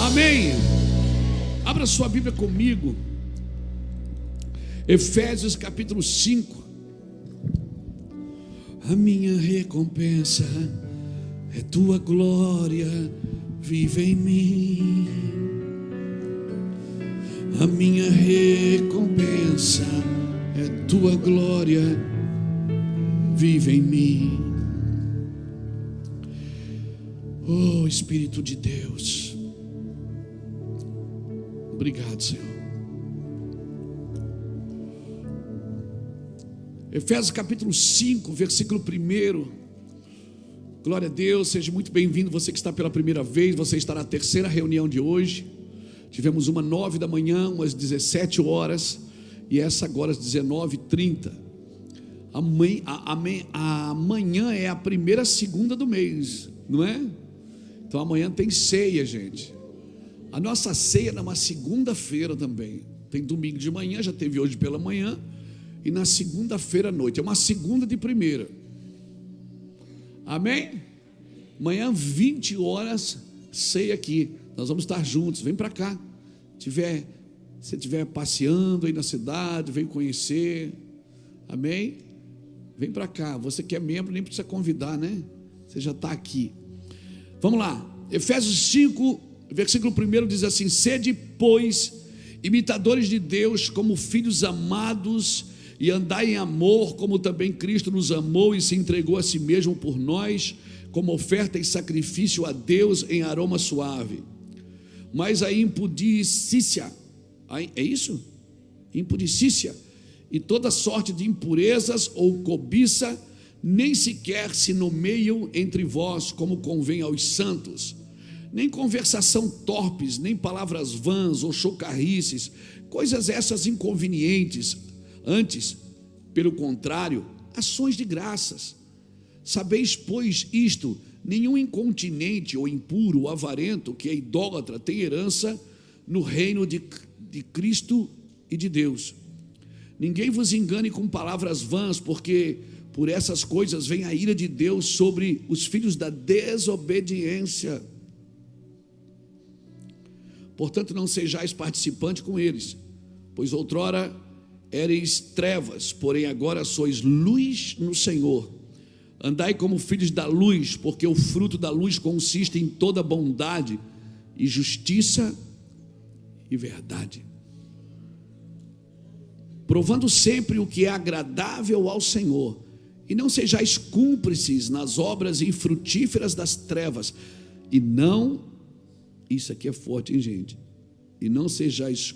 Amém. Abra sua Bíblia comigo, Efésios capítulo 5. A minha recompensa é tua glória, vive em mim. A minha recompensa é tua glória, vive em mim. Oh Espírito de Deus, obrigado, Senhor. Efésios capítulo 5, versículo 1. Glória a Deus, seja muito bem-vindo. Você que está pela primeira vez, você está na terceira reunião de hoje. Tivemos uma 9 da manhã, umas 17 horas, e essa agora às 19h30. Amanhã é a primeira segunda do mês, não é? Então amanhã tem ceia, gente. A nossa ceia é numa segunda-feira também. Tem domingo de manhã, já teve hoje pela manhã, e na segunda-feira à noite. É uma segunda de primeira. Amém? Amanhã 20 horas, ceia aqui. Nós vamos estar juntos. Vem para cá. Se estiver passeando aí na cidade, vem conhecer. Amém? Vem para cá. Você que é membro, nem precisa convidar, né? Você já está aqui. Vamos lá. Efésios 5, versículo 1 diz assim: sede, pois, imitadores de Deus como filhos amados, e andai em amor, como também Cristo nos amou e se entregou a si mesmo por nós, como oferta e sacrifício a Deus em aroma suave. Mas a impudicícia, é isso? Impudicícia e toda sorte de impurezas ou cobiça, nem sequer se nomeiam entre vós, como convém aos santos, nem conversação torpes, nem palavras vãs ou chocarrices, coisas essas inconvenientes. Antes, pelo contrário, ações de graças. Sabeis, pois, isto: nenhum incontinente ou impuro ou avarento que é idólatra tem herança no reino de Cristo e de Deus. Ninguém vos engane com palavras vãs, porque por essas coisas vem a ira de Deus sobre os filhos da desobediência. Portanto, não sejais participantes com eles, pois outrora éreis trevas, porém agora sois luz no Senhor. Andai como filhos da luz, porque o fruto da luz consiste em toda bondade e justiça e verdade, provando sempre o que é agradável ao Senhor, e não sejais cúmplices nas obras infrutíferas das trevas, isso aqui é forte, hein, gente? E não sejais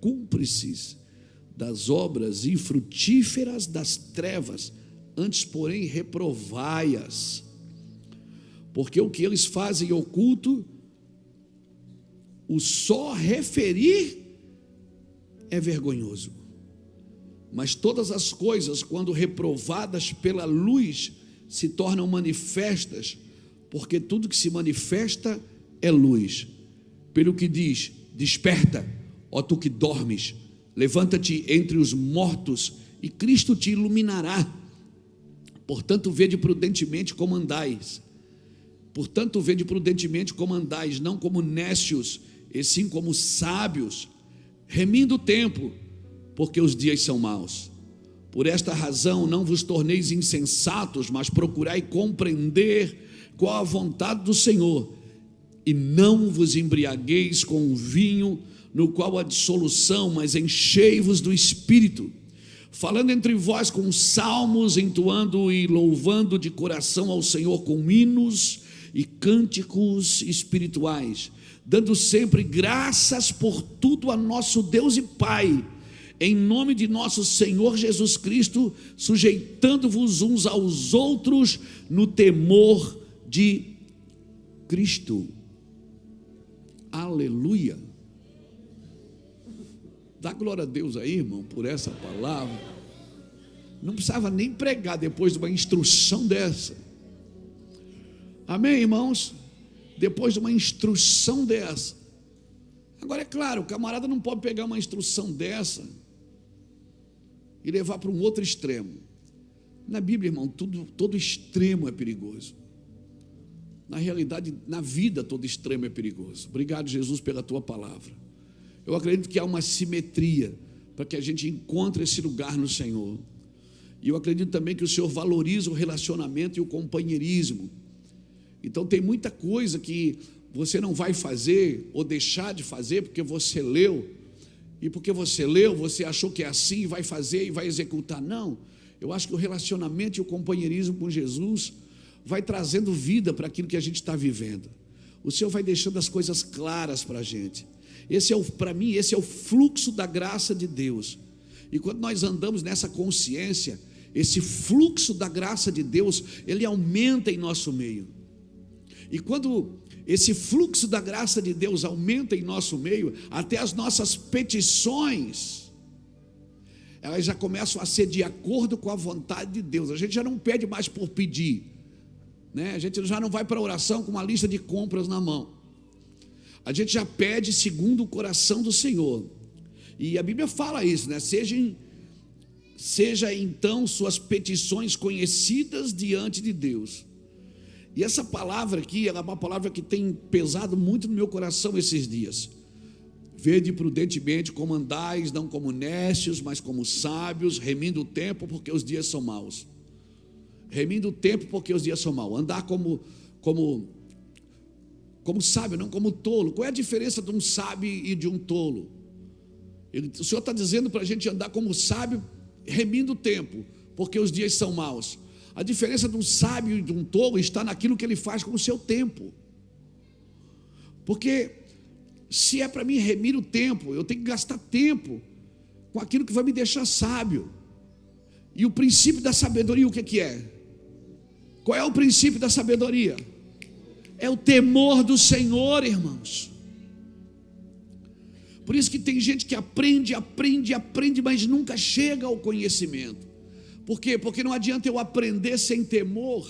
cúmplices das obras infrutíferas das trevas, antes, porém, reprovai-as, porque o que eles fazem oculto, o só referir é vergonhoso. Mas todas as coisas, quando reprovadas pela luz, se tornam manifestas, porque tudo que se manifesta é luz. Pelo que diz: desperta, ó tu que dormes, levanta-te entre os mortos, e Cristo te iluminará. Portanto, vede prudentemente como andais. Não como nécios, e sim como sábios, remindo o tempo, porque os dias são maus. Por esta razão, não vos torneis insensatos, mas procurai compreender qual a vontade do Senhor, e não vos embriagueis com o vinho, no qual há dissolução, mas enchei-vos do Espírito, falando entre vós com salmos, entoando e louvando de coração ao Senhor com hinos e cânticos espirituais, dando sempre graças por tudo a nosso Deus e Pai, em nome de nosso Senhor Jesus Cristo, sujeitando-vos uns aos outros no temor de Cristo. Aleluia. Dá glória a Deus aí, irmão, por essa palavra. Não precisava nem pregar depois de uma instrução dessa. Amém, irmãos? Depois de uma instrução dessa. Agora é claro, o camarada não pode pegar uma instrução dessa e levar para um outro extremo. Na Bíblia, irmão, todo extremo é perigoso. Na realidade, na vida todo extremo é perigoso. Obrigado, Jesus, pela tua palavra. Eu acredito que há uma simetria para que a gente encontre esse lugar no Senhor. E eu acredito também que o Senhor valoriza o relacionamento e o companheirismo. Então tem muita coisa que você não vai fazer ou deixar de fazer porque você leu. E porque você leu, você achou que é assim, vai fazer e vai executar. Não, eu acho que o relacionamento e o companheirismo com Jesus vai trazendo vida para aquilo que a gente está vivendo. O Senhor vai deixando as coisas claras para a gente. Para mim, esse é o fluxo da graça de Deus. E quando nós andamos nessa consciência, esse fluxo da graça de Deus, ele aumenta em nosso meio. E quando esse fluxo da graça de Deus aumenta em nosso meio, até as nossas petições, elas já começam a ser de acordo com a vontade de Deus. A gente já não pede mais por pedir, né? A gente já não vai para a oração com uma lista de compras na mão. A gente já pede segundo o coração do Senhor. E a Bíblia fala isso, né? Seja então suas petições conhecidas diante de Deus. E essa palavra aqui, ela é uma palavra que tem pesado muito no meu coração esses dias. Vede prudentemente como andais, não como necios, mas como sábios, remindo o tempo, porque os dias são maus. Remindo o tempo, porque os dias são maus. Andar como sábio, não como tolo. Qual é a diferença de um sábio e de um tolo? O Senhor está dizendo para a gente andar como sábio, remindo o tempo, porque os dias são maus. A diferença de um sábio e de um tolo está naquilo que ele faz com o seu tempo. Porque se é para mim remir o tempo, eu tenho que gastar tempo com aquilo que vai me deixar sábio. E o princípio da sabedoria, o que é? Qual é o princípio da sabedoria? É o temor do Senhor, irmãos. Por isso que tem gente que aprende, mas nunca chega ao conhecimento. Por quê? Porque não adianta eu aprender sem temor.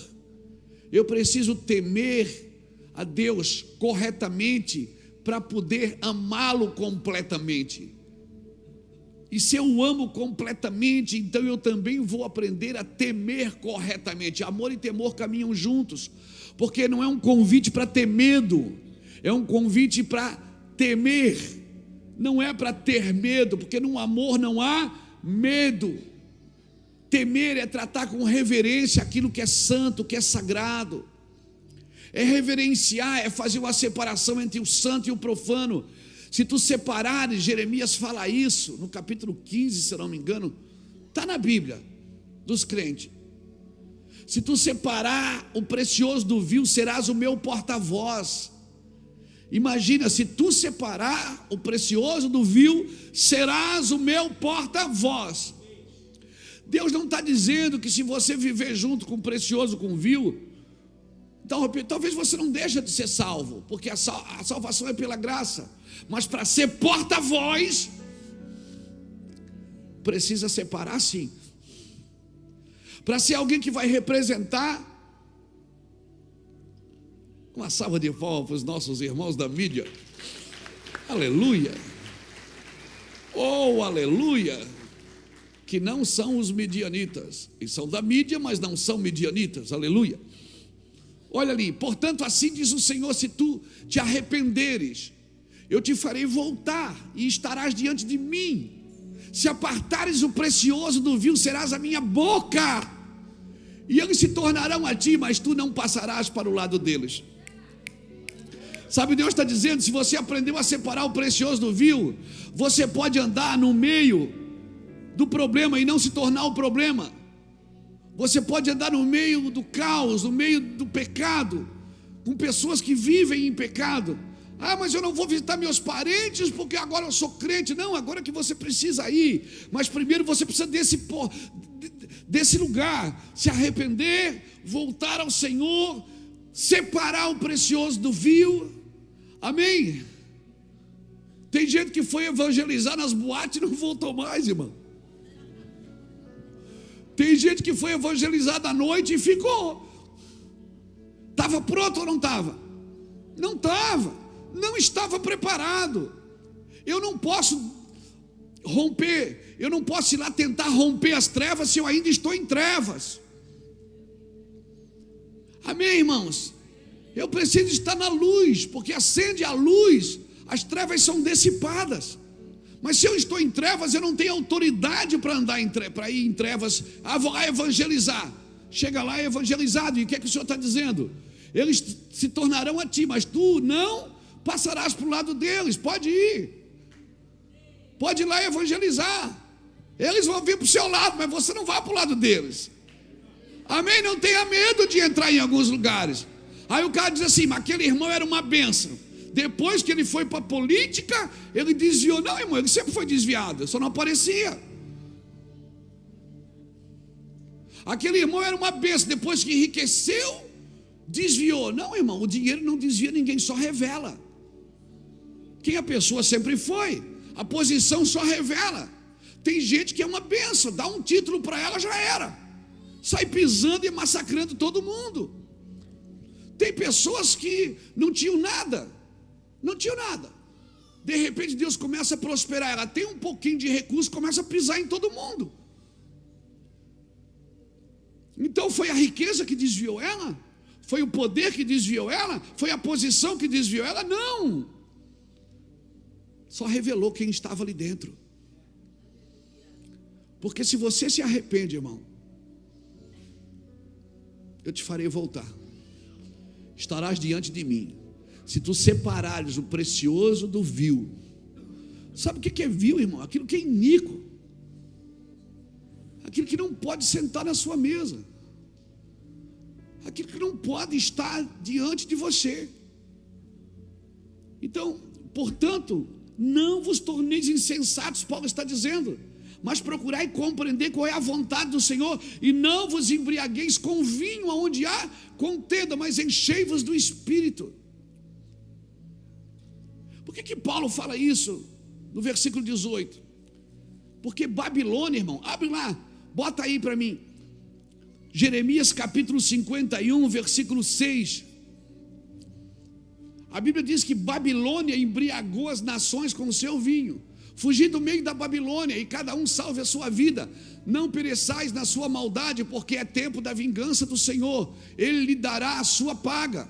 Eu preciso temer a Deus corretamente para poder amá-lo completamente. E se eu o amo completamente, então eu também vou aprender a temer corretamente. Amor e temor caminham juntos, porque não é um convite para ter medo, é um convite para temer. Não é para ter medo, porque no amor não há medo. Temer é tratar com reverência aquilo que é santo, que é sagrado. É reverenciar, é fazer uma separação entre o santo e o profano. Se tu separares, Jeremias fala isso no capítulo 15, se eu não me engano, está na Bíblia, dos crentes. Se tu separar o precioso do vil, serás o meu porta-voz. Imagina, se tu separar o precioso do vil, serás o meu porta-voz. Deus não está dizendo que se você viver junto com o precioso, com o vil, então, talvez você não deixe de ser salvo, porque a salvação é pela graça. Mas para ser porta-voz, precisa separar sim. Para ser alguém que vai representar, uma salva de palmas para os nossos irmãos da mídia. Aleluia. Oh, aleluia. Que não são os midianitas. Eles são da mídia, mas não são midianitas. Aleluia. Olha ali, portanto assim diz o Senhor, se tu te arrependeres, eu te farei voltar e estarás diante de mim. Se apartares o precioso do vil, serás a minha boca, e eles se tornarão a ti, mas tu não passarás para o lado deles. Sabe, Deus está dizendo, se você aprendeu a separar o precioso do vil, você pode andar no meio do problema e não se tornar o problema. Você pode andar no meio do caos, no meio do pecado, com pessoas que vivem em pecado. Ah, mas eu não vou visitar meus parentes porque agora eu sou crente. Não, agora que você precisa ir, mas primeiro você precisa desse lugar, se arrepender, voltar ao Senhor, separar o precioso do vil. Amém? Tem gente que foi evangelizar nas boates e não voltou mais, irmão. Tem gente que foi evangelizada à noite e ficou. Estava pronto ou não estava? Não estava. Não estava preparado. Eu não posso romper. Eu não posso ir lá tentar romper as trevas se eu ainda estou em trevas. Amém, irmãos? Eu preciso estar na luz, porque acende a luz, as trevas são dissipadas. Mas se eu estou em trevas, eu não tenho autoridade para andar para ir em trevas. Vou lá evangelizar. Chega lá evangelizado, e o que é que o Senhor está dizendo? Eles se tornarão a ti, mas tu não passarás para o lado deles. Pode ir, pode ir lá evangelizar. Eles vão vir para o seu lado, mas você não vai para o lado deles. Amém? Não tenha medo de entrar em alguns lugares. Aí o cara diz assim: mas aquele irmão era uma bênção. Depois que ele foi para a política, ele desviou. Não, irmão, ele sempre foi desviado, só não aparecia. Aquele irmão era uma bênção. Depois que enriqueceu, desviou. Não, irmão, o dinheiro não desvia ninguém, só revela quem a pessoa sempre foi. A posição só revela. Tem gente que é uma bênção, dá um título para ela, já era. Sai pisando e massacrando todo mundo. Tem pessoas que não tinham nada. Não tinham nada. De repente Deus começa a prosperar. Ela tem um pouquinho de recurso, começa a pisar em todo mundo. Então foi a riqueza que desviou ela? Foi o poder que desviou ela? Foi a posição que desviou ela? Não. Só revelou quem estava ali dentro. Porque se você se arrepende, irmão, eu te farei voltar. Estarás diante de mim. Se tu separares o precioso do vil. Sabe o que é vil, irmão? Aquilo que é iníquo. Aquilo que não pode sentar na sua mesa. Aquilo que não pode estar diante de você. Então, portanto, não vos torneis insensatos, Paulo está dizendo, mas procurai compreender qual é a vontade do Senhor, e não vos embriagueis com vinho aonde há contenda, mas enchei-vos do Espírito. Por que Paulo fala isso no versículo 18? Porque Babilônia, irmão, abre lá, bota aí para mim, Jeremias capítulo 51, versículo 6. A Bíblia diz que Babilônia embriagou as nações com o seu vinho. Fugi do meio da Babilônia, e cada um salve a sua vida. Não pereçais na sua maldade, porque é tempo da vingança do Senhor. Ele lhe dará a sua paga.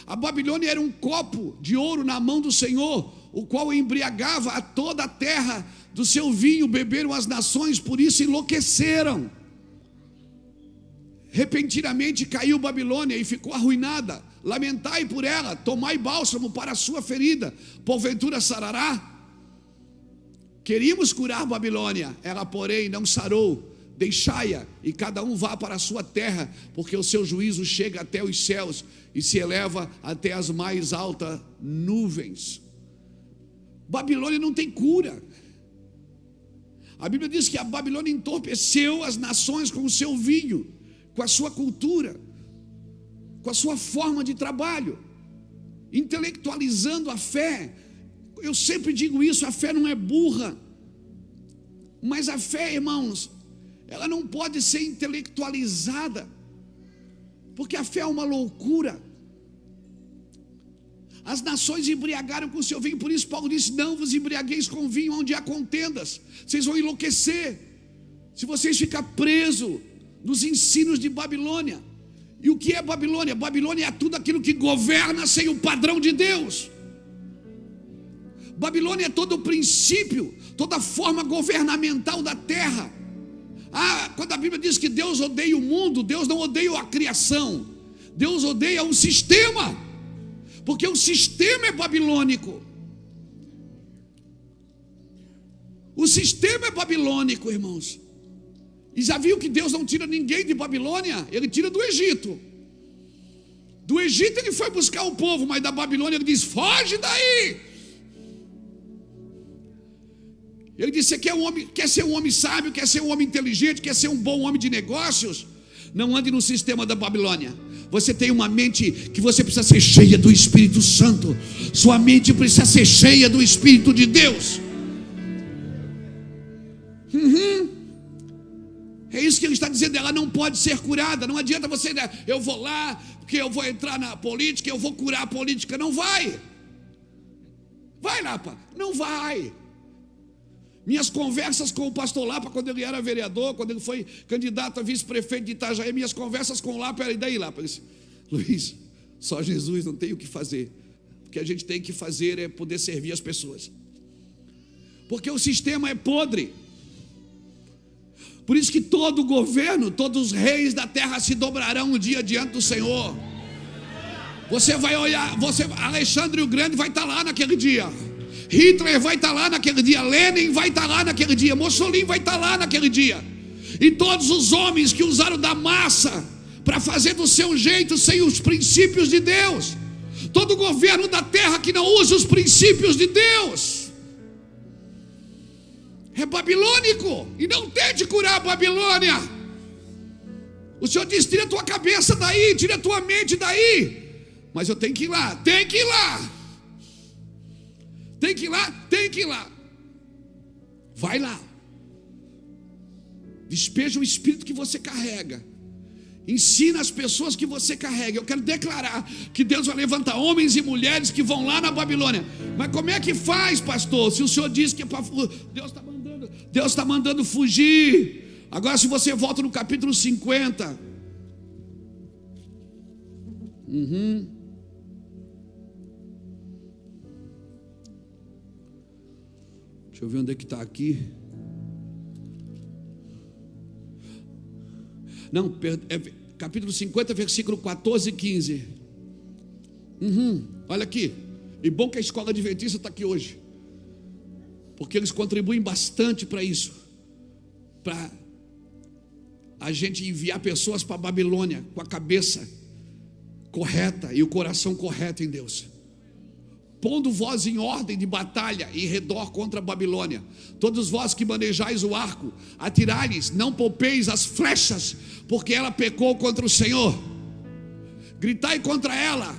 A Babilônia era um copo de ouro na mão do Senhor, o qual embriagava a toda a terra do seu vinho. Beberam as nações, por isso enlouqueceram. Repentinamente caiu Babilônia e ficou arruinada. Lamentai por ela, tomai bálsamo para a sua ferida, porventura sarará. Queríamos curar Babilônia, ela porém não sarou. Deixai-a, e cada um vá para a sua terra, porque o seu juízo chega até os céus e se eleva até as mais altas nuvens. Babilônia não tem cura. A Bíblia diz que a Babilônia entorpeceu as nações com o seu vinho, com a sua cultura, com a sua forma de trabalho, intelectualizando a fé. Eu sempre digo isso, a fé não é burra, mas a fé, irmãos, ela não pode ser intelectualizada, porque a fé é uma loucura. As nações embriagaram com o seu vinho, por isso Paulo disse: não vos embriagueis com vinho onde há contendas, vocês vão enlouquecer, se vocês ficarem presos nos ensinos de Babilônia. E o que é Babilônia? Babilônia é tudo aquilo que governa sem o padrão de Deus. Babilônia é todo o princípio, toda a forma governamental da terra. Quando a Bíblia diz que Deus odeia o mundo, Deus não odeia a criação, Deus odeia o sistema, porque o sistema é babilônico. O sistema é babilônico, irmãos. E já viu que Deus não tira ninguém de Babilônia? Ele tira do Egito. Do Egito ele foi buscar o povo, mas da Babilônia ele diz: foge daí. Ele disse: você quer ser um homem sábio, quer ser um homem inteligente, quer ser um bom homem de negócios? Não ande no sistema da Babilônia. Você tem uma mente que você precisa ser cheia do Espírito Santo. Sua mente precisa ser cheia do Espírito de Deus. É isso que ele está dizendo, ela não pode ser curada. Não adianta você, eu vou lá, porque eu vou entrar na política, eu vou curar a política. Não vai. Vai, Lapa, não vai. Minhas conversas com o pastor Lapa, quando ele era vereador, quando ele foi candidato a vice-prefeito de Itajaí, minhas conversas com o Lapa eram: e daí, Lapa? Ele disse: Luiz, Só Jesus, não tem o que fazer. O que a gente tem que fazer é poder servir as pessoas. Porque o sistema é podre. Por isso que todo o governo, todos os reis da terra se dobrarão um dia diante do Senhor. Você vai olhar, Alexandre o Grande vai estar lá naquele dia. Hitler vai estar lá naquele dia. Lenin vai estar lá naquele dia. Mussolini vai estar lá naquele dia. E todos os homens que usaram da massa para fazer do seu jeito, sem os princípios de Deus. Todo governo da terra que não usa os princípios de Deus é babilônico. E não tente curar a Babilônia. O Senhor diz: tira a tua cabeça daí, tira a tua mente daí. Mas eu tenho que ir lá, tem que ir lá. Tem que ir lá, tem que ir lá. Vai lá. Despeja o espírito que você carrega. Ensina as pessoas que você carrega. Eu quero declarar que Deus vai levantar homens e mulheres que vão lá na Babilônia. Mas como é que faz, pastor? Se o Senhor diz que é para... Deus está mandando fugir. Agora, se você volta no capítulo 50. Deixa eu ver onde é que está aqui. Não, é capítulo 50, versículo 14 e 15. Olha aqui. E bom que a escola adventista está aqui hoje, porque eles contribuem bastante para isso, para a gente enviar pessoas para a Babilônia com a cabeça correta e o coração correto em Deus, pondo vós em ordem de batalha em redor contra a Babilônia. Todos vós que manejais o arco, atirai-lhes, não poupeis as flechas, porque ela pecou contra o Senhor. Gritai contra ela,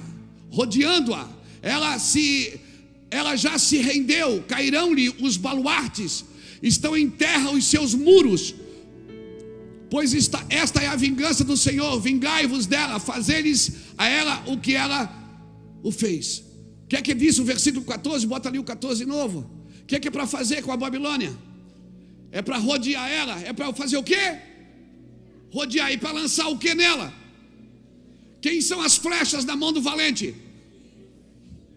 rodeando-a. Ela já se rendeu, cairão-lhe os baluartes, estão em terra os seus muros. Pois esta é a vingança do Senhor, vingai-vos dela, fazei-lhes a ela o que ela o fez. O que é que diz o versículo 14? Bota ali o 14 novo. O que é para fazer com a Babilônia? É para rodear ela. É para fazer o quê? Rodear. E para lançar o que nela? Quem são as flechas na mão do valente?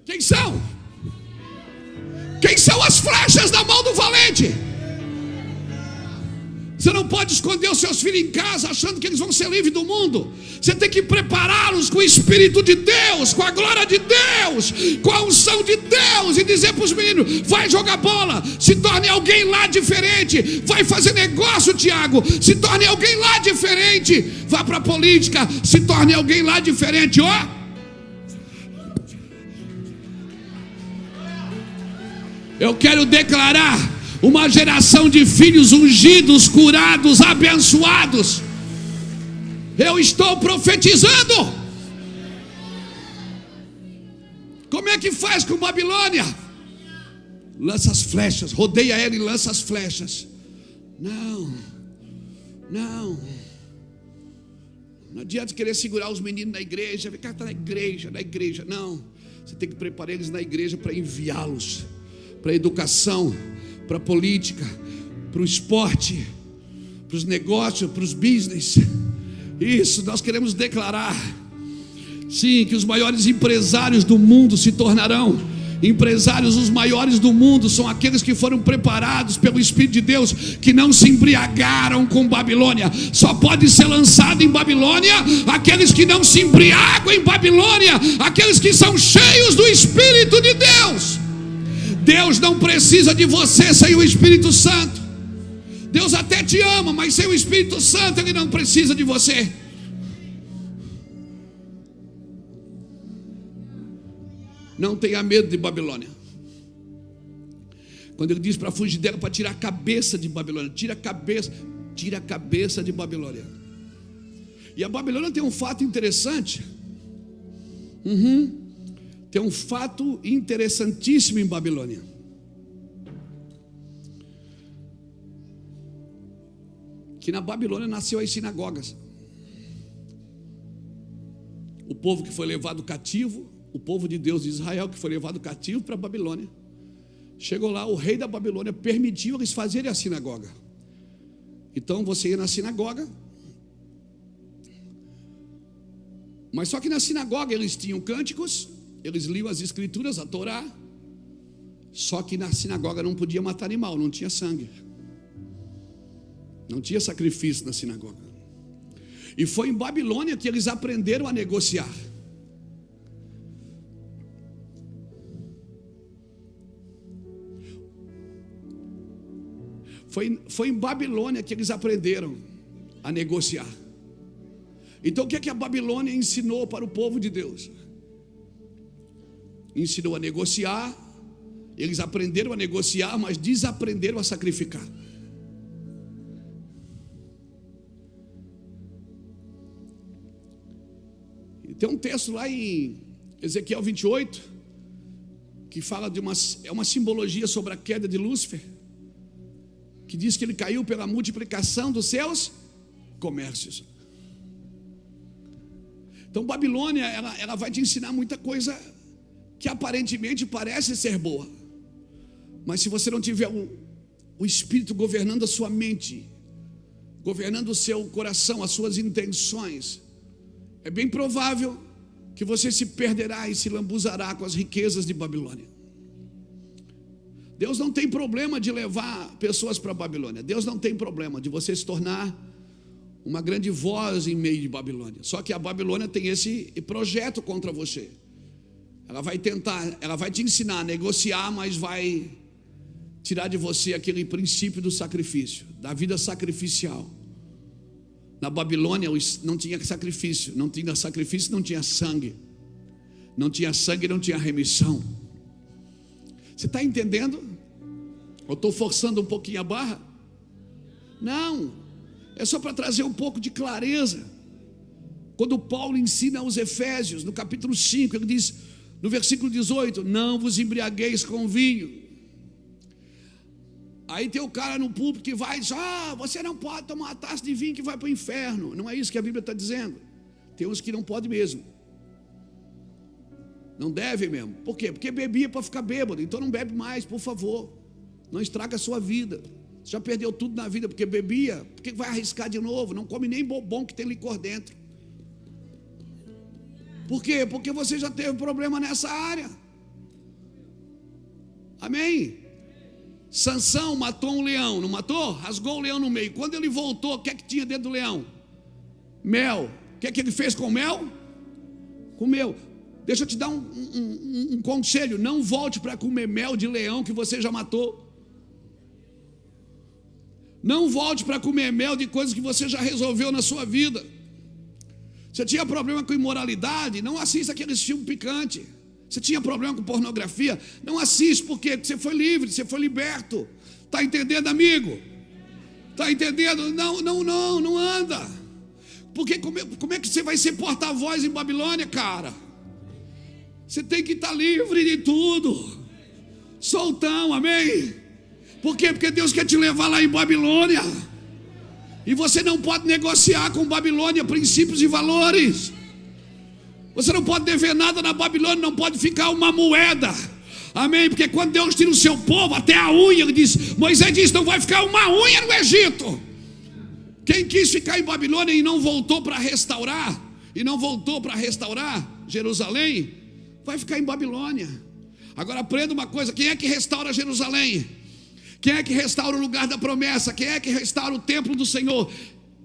Quem são? Quem são as flechas na mão do valente? Você não pode esconder os seus filhos em casa achando que eles vão ser livres do mundo. Você tem que prepará-los com o Espírito de Deus, com a glória de Deus, com a unção de Deus, e dizer para os meninos: vai jogar bola, se torne alguém lá diferente. Vai fazer negócio, Tiago, se torne alguém lá diferente. Vá para a política, se torne alguém lá diferente. Eu quero declarar uma geração de filhos ungidos, curados, abençoados. Eu estou profetizando. Como é que faz com Babilônia? Lança as flechas, rodeia ela e lança as flechas. Não adianta querer segurar os meninos na igreja. Vem cá, está na igreja. Não, você tem que preparar eles na igreja para enviá-los para a educação, para a política, para o esporte, para os negócios, para os business. Isso, nós queremos declarar, sim, que os maiores empresários do mundo se tornarão empresários. Os maiores do mundo são aqueles que foram preparados pelo Espírito de Deus, que não se embriagaram com Babilônia. Só pode ser lançado em Babilônia aqueles que não se embriagam em Babilônia, aqueles que são cheios do Espírito de Deus. Deus não precisa de você sem o Espírito Santo. Deus até te ama, mas sem o Espírito Santo Ele não precisa de você. Não tenha medo de Babilônia. Quando Ele diz para fugir dela, para tirar a cabeça de Babilônia, tira a cabeça de Babilônia. E a Babilônia tem um fato interessante. Tem um fato interessantíssimo em Babilônia. Que na Babilônia nasceu as sinagogas. O povo que foi levado cativo, o povo de Deus de Israel que foi levado cativo para a Babilônia. Chegou lá, o rei da Babilônia permitiu eles fazerem a sinagoga. Então você ia na sinagoga, Mas só que na sinagoga eles tinham cânticos, eles liam as escrituras, a Torá. Só que na sinagoga não podia matar animal, não tinha sangue, não tinha sacrifício na sinagoga. E foi em Babilônia que eles aprenderam a negociar. Foi em Babilônia que eles aprenderam a negociar. Então o que é que a Babilônia ensinou para o povo de Deus? Ensinou a negociar. Eles aprenderam a negociar, mas desaprenderam a sacrificar. E tem um texto lá em Ezequiel 28 que fala de uma simbologia sobre a queda de Lúcifer, que diz que ele caiu pela multiplicação dos seus comércios. Então Babilônia, ela vai te ensinar muita coisa que aparentemente parece ser boa, mas se você não tiver o Espírito governando a sua mente, governando o seu coração, as suas intenções, é bem provável que você se perderá e se lambuzará com as riquezas de Babilônia. Deus não tem problema de levar pessoas para a Babilônia. Deus não tem problema de você se tornar uma grande voz em meio de Babilônia. Só que a Babilônia tem esse projeto contra você. Ela vai te ensinar a negociar, mas vai tirar de você aquele princípio do sacrifício, da vida sacrificial. Na Babilônia não tinha sacrifício, não tinha sacrifício, não tinha sangue. Não tinha sangue, não tinha remissão. Você está entendendo? Eu estou forçando um pouquinho a barra? Não, é só para trazer um pouco de clareza. Quando Paulo ensina aos Efésios, no capítulo 5, ele diz, no versículo 18, não vos embriagueis com vinho. Aí tem o cara no púlpito que vai e diz, você não pode tomar uma taça de vinho que vai para o inferno. Não é isso que a Bíblia está dizendo. Tem uns que não podem mesmo. Não deve mesmo. Por quê? Porque bebia para ficar bêbado. Então não bebe mais, por favor. Não estraga a sua vida. Você já perdeu tudo na vida porque bebia. Por que vai arriscar de novo? Não come nem bombom que tem licor dentro. Por quê? Porque você já teve problema nessa área. Amém? Sansão matou um leão, não matou? Rasgou o leão no meio. Quando ele voltou, o que é que tinha dentro do leão? Mel. O que é que ele fez com mel? Comeu. Deixa eu te dar um conselho. Não volte para comer mel de leão que você já matou. Não volte para comer mel de coisas que você já resolveu na sua vida. Você tinha problema com imoralidade? Não assista aqueles filmes picantes. Você tinha problema com pornografia? Não assiste, por quê? Porque você foi livre, você foi liberto. Está entendendo, amigo? Está entendendo? Não anda. Porque como é que você vai ser porta-voz em Babilônia, cara? Você tem que estar livre de tudo. Soltão, amém? Por quê? Porque Deus quer te levar lá em Babilônia. E você não pode negociar com Babilônia princípios e valores. Você não pode dever nada na Babilônia, não pode ficar uma moeda. Amém? Porque quando Deus tira o seu povo, até a unha, ele diz, Moisés disse, não vai ficar uma unha no Egito. Quem quis ficar em Babilônia e não voltou para restaurar, Jerusalém, vai ficar em Babilônia. Agora aprenda uma coisa, quem é que restaura Jerusalém? Quem é que restaura o lugar da promessa? Quem é que restaura o templo do Senhor?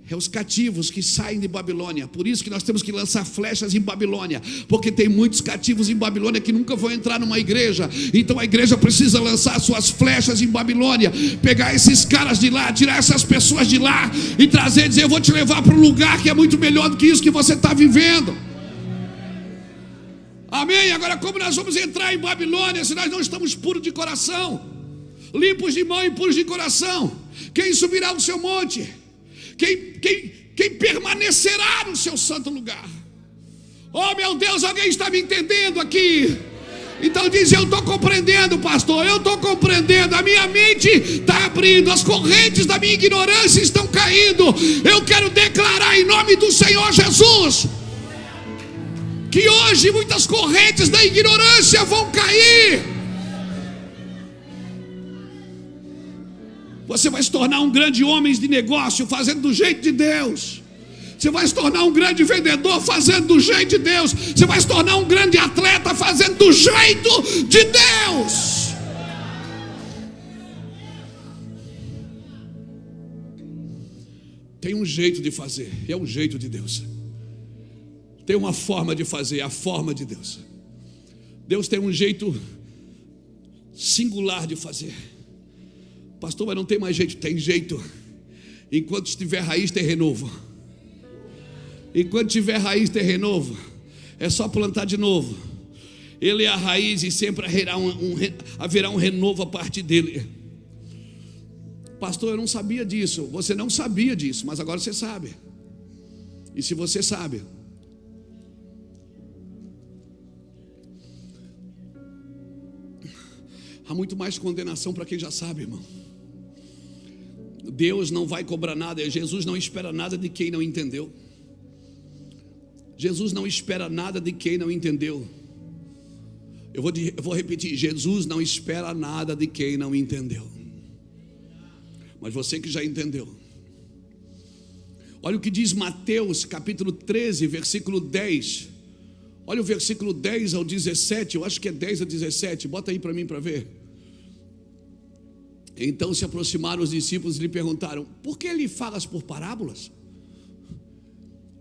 É os cativos que saem de Babilônia. Por isso que nós temos que lançar flechas em Babilônia, porque tem muitos cativos em Babilônia que nunca vão entrar numa igreja. Então a igreja precisa lançar suas flechas em Babilônia, pegar esses caras de lá, tirar essas pessoas de lá e trazer, dizer, eu vou te levar para um lugar que é muito melhor do que isso que você está vivendo. Amém? Agora como nós vamos entrar em Babilônia se nós não estamos puros de coração, limpos de mão e puros de coração? Quem subirá ao seu monte? Quem permanecerá no seu santo lugar? Oh meu Deus, alguém está me entendendo aqui? Então diz, eu estou compreendendo, pastor, eu estou compreendendo, a minha mente está abrindo, as correntes da minha ignorância estão caindo. Eu quero declarar em nome do Senhor Jesus que hoje muitas correntes da ignorância vão cair. Você vai se tornar um grande homem de negócio, fazendo do jeito de Deus. Você vai se tornar um grande vendedor fazendo do jeito de Deus. Você vai se tornar um grande atleta fazendo do jeito de Deus. Tem um jeito de fazer, é o jeito de Deus. Tem uma forma de fazer, é a forma de Deus. Deus tem um jeito singular de fazer. Pastor, mas não tem mais jeito. Tem jeito. Enquanto estiver raiz, tem renovo. Enquanto tiver raiz, tem renovo. É só plantar de novo. Ele é a raiz e sempre haverá um renovo a partir dele. Pastor, eu não sabia disso. Você não sabia disso, mas agora você sabe. E se você sabe, há muito mais condenação para quem já sabe, irmão. Deus não vai cobrar nada. Jesus não espera nada de quem não entendeu. Jesus não espera nada de quem não entendeu. Eu vou repetir: Jesus não espera nada de quem não entendeu. Mas você que já entendeu, olha o que diz Mateus capítulo 13, versículo 10. Olha o versículo 10 ao 17. Eu acho que é 10 a 17. Bota aí para mim para ver. Então se aproximaram os discípulos e lhe perguntaram: por que lhe falas por parábolas?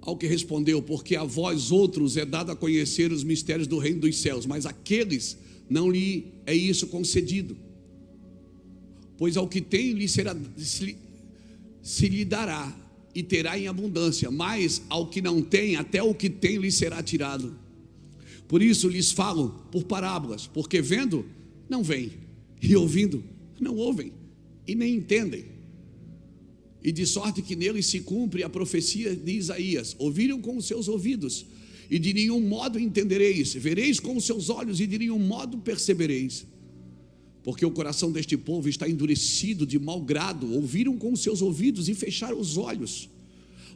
Ao que respondeu: porque a vós outros é dado a conhecer os mistérios do reino dos céus, mas àqueles não lhe é isso concedido. Pois ao que tem se lhe dará e terá em abundância, mas ao que não tem, até o que tem lhe será tirado. Por isso lhes falo por parábolas, porque vendo não veem, e ouvindo não ouvem, e nem entendem. E de sorte que neles se cumpre a profecia de Isaías: ouviram com os seus ouvidos, e de nenhum modo entendereis; vereis com os seus olhos, e de nenhum modo percebereis. Porque o coração deste povo está endurecido de mau grado. Ouviram com os seus ouvidos e fecharam os olhos,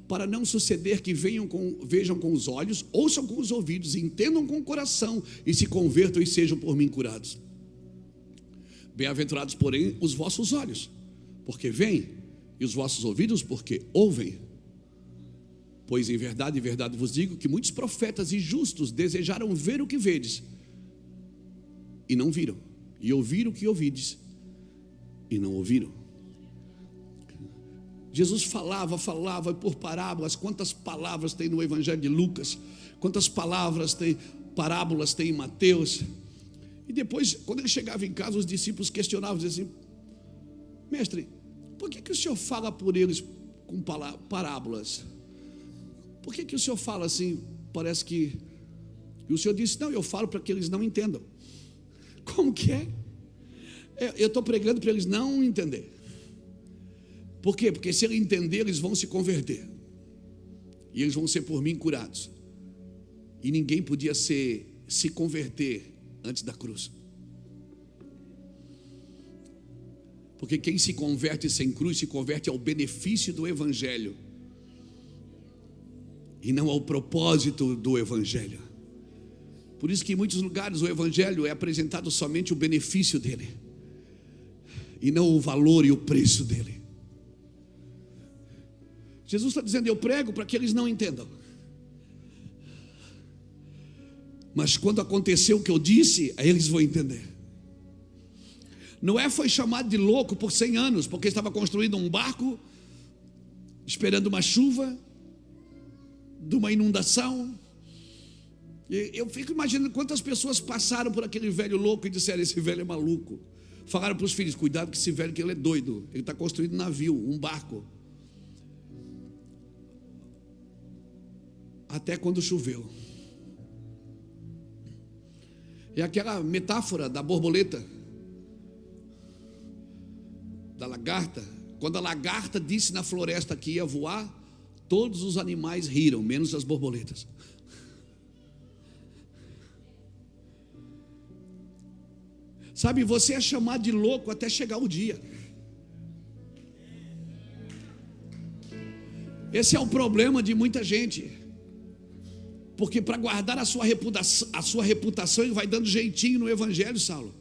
para não suceder que vejam com os olhos, ouçam com os ouvidos, entendam com o coração, e se convertam e sejam por mim curados. Bem-aventurados, porém, os vossos olhos, porque veem, e os vossos ouvidos, porque ouvem. Pois em verdade vos digo que muitos profetas e justos desejaram ver o que vedes, e não viram, e ouvir o que ouvides, e não ouviram. Jesus falava por parábolas. Quantas palavras tem no Evangelho de Lucas? Quantas parábolas tem em Mateus? E depois, quando ele chegava em casa, os discípulos questionavam, diziam assim: mestre, por que o senhor fala por eles com parábolas? Por que o senhor fala assim? Parece que... E o senhor disse: não, eu falo para que eles não entendam. Como que é? Eu estou pregando para eles não entender. Por quê? Porque se ele entender, eles vão se converter, e eles vão ser por mim curados. E ninguém podia se converter antes da cruz. Porque quem se converte sem cruz se converte ao benefício do Evangelho, e não ao propósito do Evangelho. Por isso que em muitos lugares o Evangelho é apresentado somente o benefício dele, e não o valor e o preço dele. Jesus está dizendo: eu prego para que eles não entendam. Mas quando acontecer o que eu disse, aí eles vão entender. Noé foi chamado de louco por 100 anos, porque estava construindo um barco, esperando uma chuva, de uma inundação. E eu fico imaginando quantas pessoas passaram por aquele velho louco e disseram: esse velho é maluco. Falaram para os filhos: cuidado com esse velho, que ele é doido, ele está construindo um navio, um barco. Até quando choveu. É aquela metáfora da borboleta, da lagarta. Quando a lagarta disse na floresta que ia voar, todos os animais riram, menos as borboletas. Sabe, você é chamado de louco até chegar o dia. Esse é o problema de muita gente. Porque para guardar a sua reputação, ele vai dando jeitinho no Evangelho, Saulo,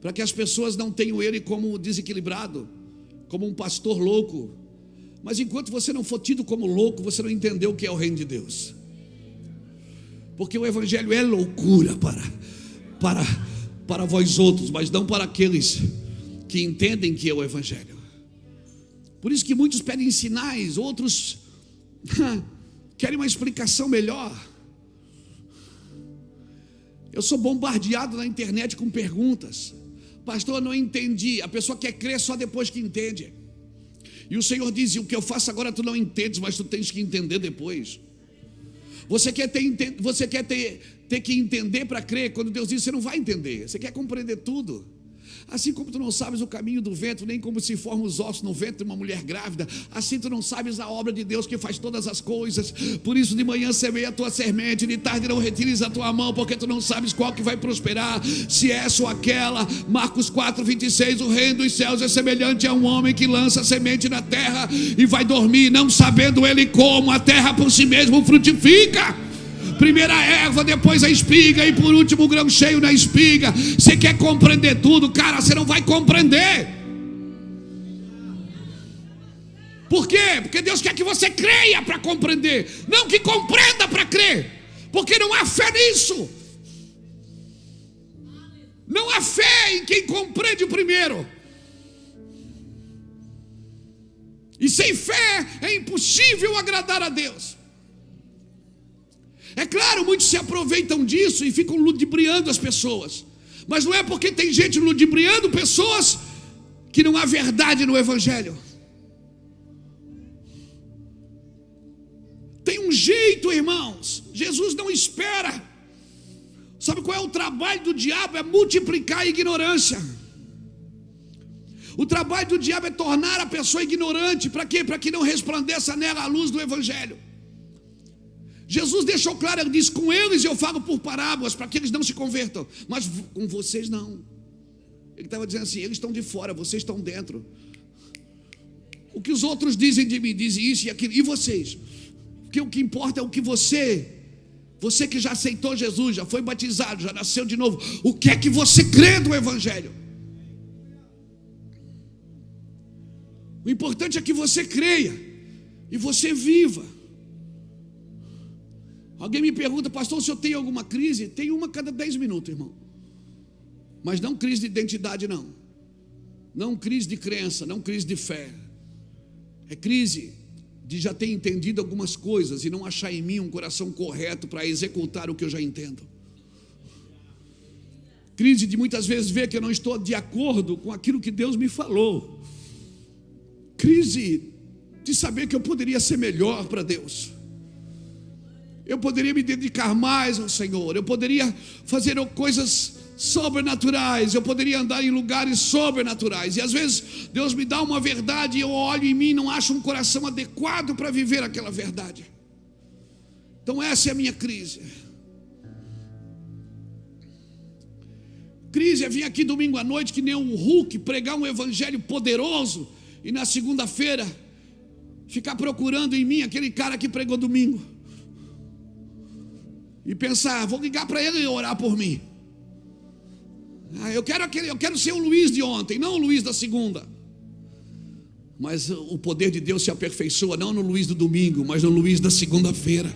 para que as pessoas não tenham ele como desequilibrado, como um pastor louco. Mas enquanto você não for tido como louco, você não entendeu o que é o reino de Deus. Porque o evangelho é loucura para vós outros, mas não para aqueles que entendem que é o evangelho. Por isso que muitos pedem sinais, outros querem uma explicação melhor. Eu sou bombardeado na internet com perguntas. Pastor, eu não entendi. A pessoa quer crer só depois que entende. E o Senhor diz: o que eu faço agora tu não entendes, mas tu tens que entender depois. Você quer ter que entender para crer. Quando Deus diz, você não vai entender. Você quer compreender tudo. Assim como tu não sabes o caminho do vento, nem como se formam os ossos no ventre de uma mulher grávida, assim tu não sabes a obra de Deus que faz todas as coisas. Por isso de manhã semeia a tua semente, de tarde não retires a tua mão, porque tu não sabes qual que vai prosperar, se essa ou aquela. Marcos 4:26, o reino dos céus é semelhante a um homem que lança semente na terra e vai dormir, não sabendo ele como a terra por si mesmo frutifica. Primeiro a erva, depois a espiga e por último o grão cheio na espiga. Você quer compreender tudo, cara, você não vai compreender. Por quê? Porque Deus quer que você creia para compreender, não que compreenda para crer. Porque não há fé nisso. Não há fé em quem compreende primeiro. E sem fé é impossível agradar a Deus. É claro, muitos se aproveitam disso e ficam ludibriando as pessoas. Mas não é porque tem gente ludibriando pessoas que não há verdade no evangelho. Tem um jeito, irmãos. Jesus não espera. Sabe qual é o trabalho do diabo? É multiplicar a ignorância. O trabalho do diabo é tornar a pessoa ignorante. Para quê? Para que não resplandeça nela a luz do evangelho. Jesus deixou claro, ele diz: com eles eu falo por parábolas, para que eles não se convertam, mas com vocês não. Ele estava dizendo assim: eles estão de fora, vocês estão dentro. O que os outros dizem de mim, dizem isso e aquilo, e vocês? Porque o que importa é o que você que já aceitou Jesus, já foi batizado, já nasceu de novo, o que é que você crê do evangelho? O importante é que você creia e você viva. Alguém me pergunta: pastor, se eu tenho alguma crise? Tem uma a cada 10 minutos, irmão. Mas não crise de identidade, não. Não crise de crença, não crise de fé. É crise de já ter entendido algumas coisas e não achar em mim um coração correto para executar o que eu já entendo. Crise de muitas vezes ver que eu não estou de acordo com aquilo que Deus me falou. Crise de saber que eu poderia ser melhor para Deus. Eu poderia me dedicar mais ao Senhor. Eu poderia fazer coisas sobrenaturais. Eu poderia andar em lugares sobrenaturais. E às vezes Deus me dá uma verdade e eu olho em mim e não acho um coração adequado para viver aquela verdade. Então essa é a minha crise. Crise é vir aqui domingo à noite que nem um Hulk, pregar um evangelho poderoso e na segunda-feira ficar procurando em mim aquele cara que pregou domingo. E pensar: vou ligar para ele e orar por mim. Eu quero ser o Luiz de ontem, não o Luiz da segunda. Mas o poder de Deus se aperfeiçoa não no Luiz do domingo, mas no Luiz da segunda-feira.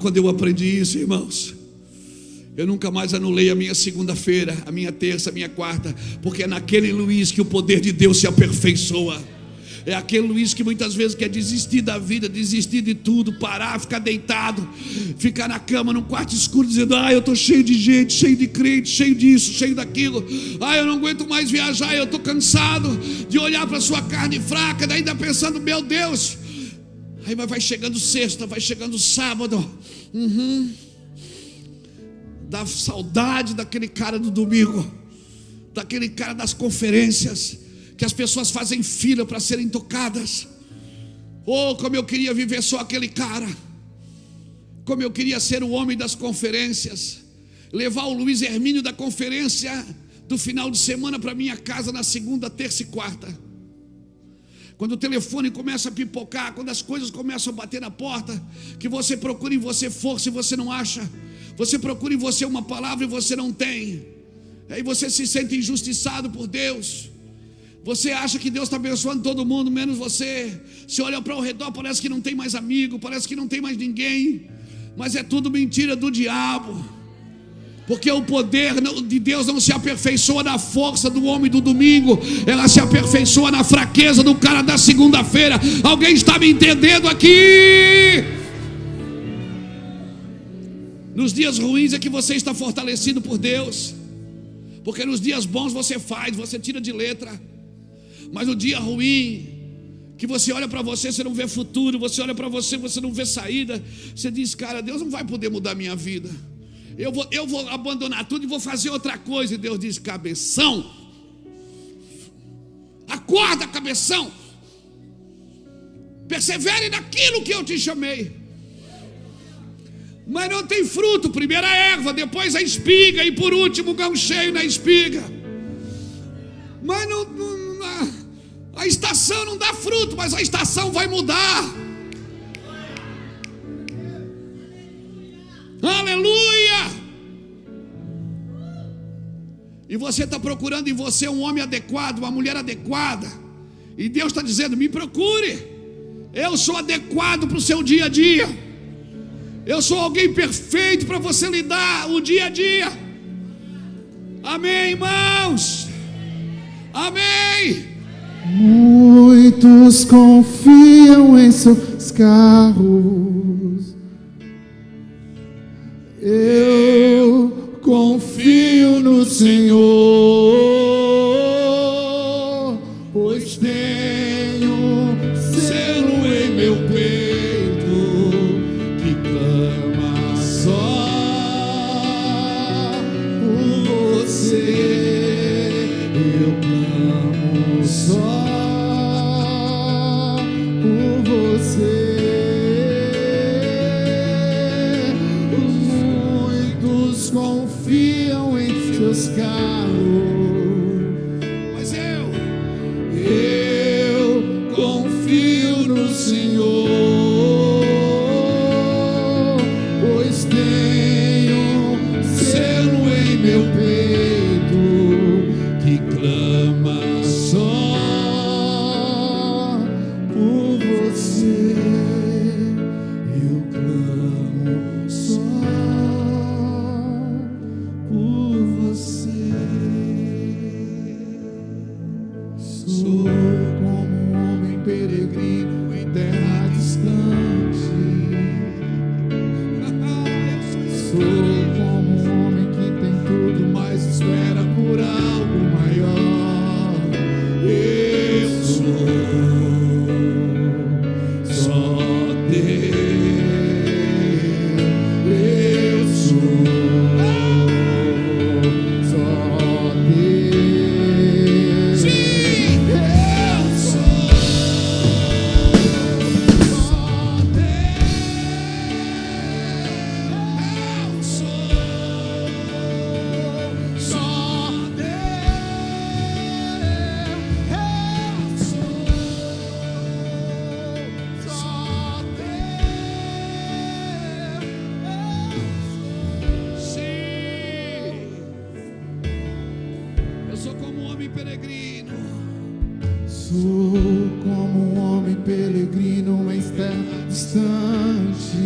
Quando eu aprendi isso, irmãos, eu nunca mais anulei a minha segunda-feira, a minha terça, a minha quarta, porque é naquele Luiz que o poder de Deus se aperfeiçoa. É aquele Luiz que muitas vezes quer desistir da vida, desistir de tudo, parar, ficar deitado, ficar na cama, num quarto escuro, dizendo: eu estou cheio de gente, cheio de crente, cheio disso, cheio daquilo. Eu não aguento mais viajar, eu estou cansado de olhar para a sua carne fraca, daí ainda pensando: meu Deus. Aí vai chegando sexta, vai chegando sábado. Dá saudade daquele cara do domingo, daquele cara das conferências, que as pessoas fazem fila para serem tocadas. Como eu queria viver só aquele cara. Como eu queria ser o homem das conferências, levar o Luiz Hermínio da conferência do final de semana para minha casa na segunda, terça e quarta. Quando o telefone começa a pipocar, quando as coisas começam a bater na porta, que você procura em você força e você não acha, você procura em você uma palavra e você não tem, aí você se sente injustiçado por Deus. Você acha que Deus está abençoando todo mundo, menos você. Você olha para o redor, parece que não tem mais amigo, parece que não tem mais ninguém. Mas é tudo mentira do diabo. Porque o poder de Deus não se aperfeiçoa na força do homem do domingo, ela se aperfeiçoa na fraqueza do cara da segunda-feira. Alguém está me entendendo aqui? Nos dias ruins é que você está fortalecido por Deus, porque nos dias bons você faz, você tira de letra. Mas no dia ruim, que você olha para você, você não vê futuro, você olha para você, você não vê saída, você diz, cara, Deus não vai poder mudar a minha vida. Eu vou abandonar tudo e vou fazer outra coisa. E Deus diz, cabeção, acorda, cabeção, persevere naquilo que eu te chamei. Mas não tem fruto, primeiro a erva, depois a espiga e por último o grão cheio na espiga. Mas a estação não dá fruto, mas a estação vai mudar. Aleluia! E você está procurando em você um homem adequado, uma mulher adequada. E Deus está dizendo, me procure. Eu sou adequado para o seu dia a dia. Eu sou alguém perfeito para você lidar o dia a dia. Amém, irmãos? Amém. Muitos confiam em seus carros. Eu confio no Senhor, pois tenho selo em meu peito que clama só por você. Eu clamo só por você. Muitos confiam em seus carros, Mas eu confio no Senhor, pois tenho selo em meu peito que clama só por você. Eu clamo só por você. Sou como um homem peregrino em terra distante. Sou como um homem que tem tudo, mas espera por algo maior. Eu sou só Deus. Eu sou só Deus. sim, Eu sou só Deus. eu sou Só sim. Eu sou como um homem peregrino. Sou como um homem peregrino em terra distante.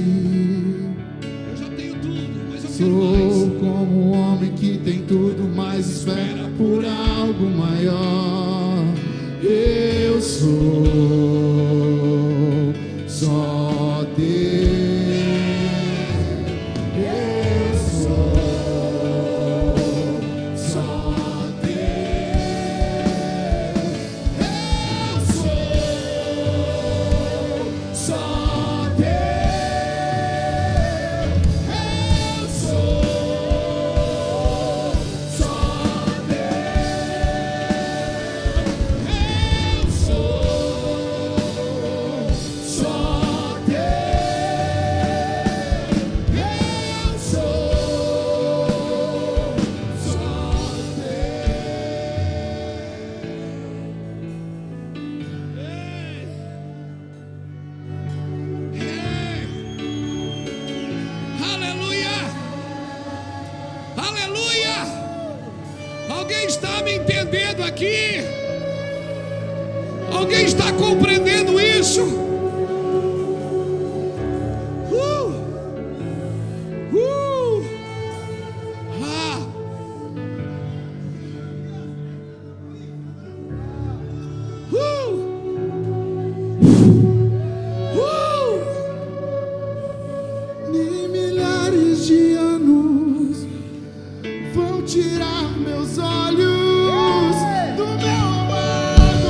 Eu já tenho tudo, mas eu quero Sou mais. como um homem que tem tudo, mas espera por algo maior. Eu sou só Deus. Eu sou só Deus. Eu sou só Deus. Eu sou só Deus. Eu sou só Alguém está me entendendo aqui? Alguém está compreendendo isso? Nem milhares de anos vão tirar meus olhos do meu amado.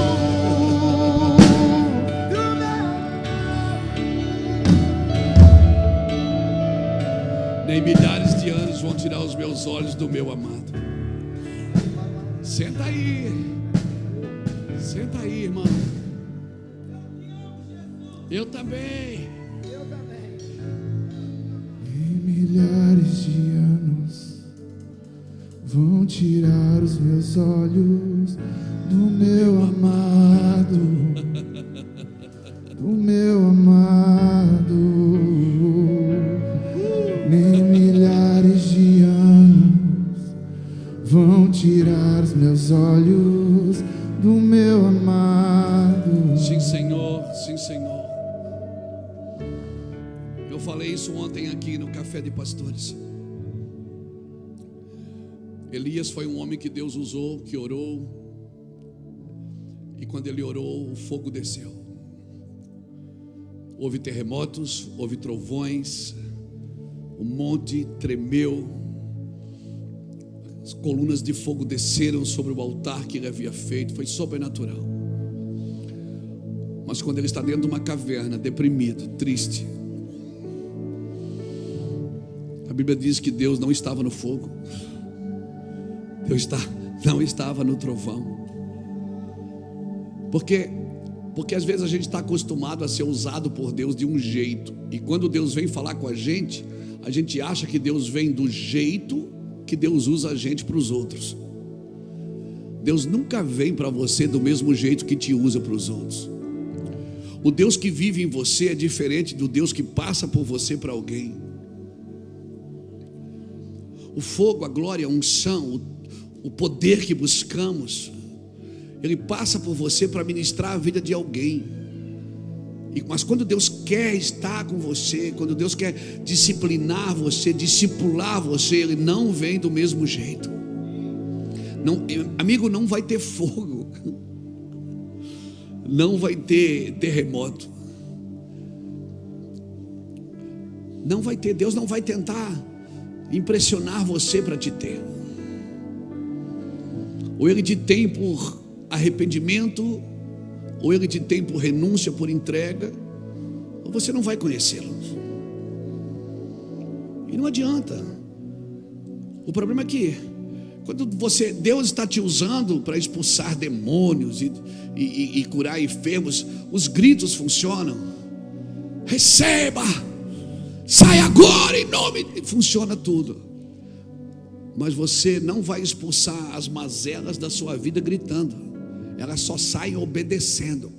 Nem milhares de anos vão tirar os meus olhos do meu amado. Senta aí. Senta aí, irmão. Eu também. Nem milhares de anos vão tirar os meus olhos do meu amado, do meu amado. Nem milhares de anos vão tirar os meus olhos do meu amado. Sim, Senhor, sim, Senhor. Eu falei isso ontem aqui no Café de Pastores. Elias foi um homem que Deus usou, que orou. E quando ele orou, o fogo desceu. Houve terremotos, houve trovões, o monte tremeu, as colunas de fogo desceram sobre o altar que ele havia feito, foi sobrenatural. Mas quando ele está dentro de uma caverna, deprimido, triste, a Bíblia diz que Deus não estava no fogo, Deus não estava no trovão. Porque às vezes a gente está acostumado a ser usado por Deus de um jeito, e quando Deus vem falar com a gente acha que Deus vem do jeito que Deus usa a gente para os outros. Deus nunca vem para você do mesmo jeito que te usa para os outros. O Deus que vive em você é diferente do Deus que passa por você para alguém. O fogo, a glória, a unção, o poder que buscamos, ele passa por você para ministrar a vida de alguém. Mas quando Deus quer estar com você, quando Deus quer disciplinar você, discipular você, ele não vem do mesmo jeito. Não, amigo, não vai ter fogo, não vai ter terremoto, não vai ter. Deus não vai tentar impressionar você para te ter. Ou ele te tem por arrependimento, ou ele te tem por renúncia, por entrega, ou você não vai conhecê-lo. E não adianta. O problema é que quando Deus está te usando para expulsar demônios e curar enfermos, os gritos funcionam. Receba, sai agora em nome de... Funciona tudo. Mas você não vai expulsar as mazelas da sua vida gritando. Elas só saem obedecendo.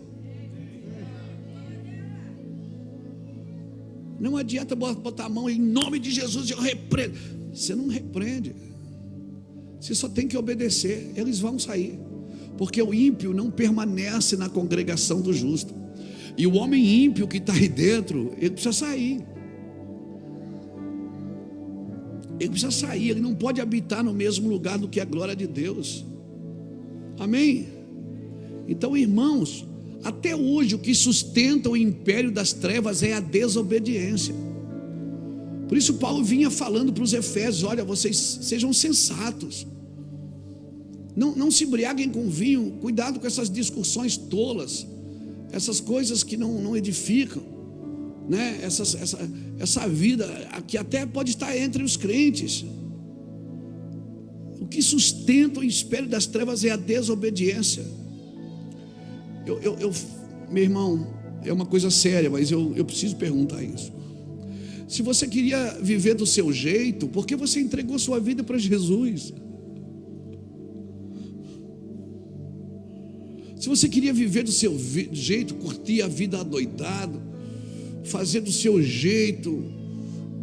Não adianta botar a mão em nome de Jesus e eu repreendo. Você não repreende. Você só tem que obedecer. Eles vão sair. Porque o ímpio não permanece na congregação do justo. E o homem ímpio que está aí dentro, ele precisa sair. Ele precisa sair. Ele não pode habitar no mesmo lugar do que a glória de Deus. Amém? Então, irmãos, até hoje o que sustenta o império das trevas é a desobediência. Por isso Paulo vinha falando para os Efésios: olha, vocês sejam sensatos, não se embriaguem com vinho, cuidado com essas discussões tolas, essas coisas que não edificam, né? Essa vida que até pode estar entre os crentes. O que sustenta o império das trevas é a desobediência. Meu irmão, é uma coisa séria, mas eu preciso perguntar isso. Se você queria viver do seu jeito, por que você entregou sua vida para Jesus? Se você queria viver do seu jeito, curtir a vida adoidado, fazer do seu jeito,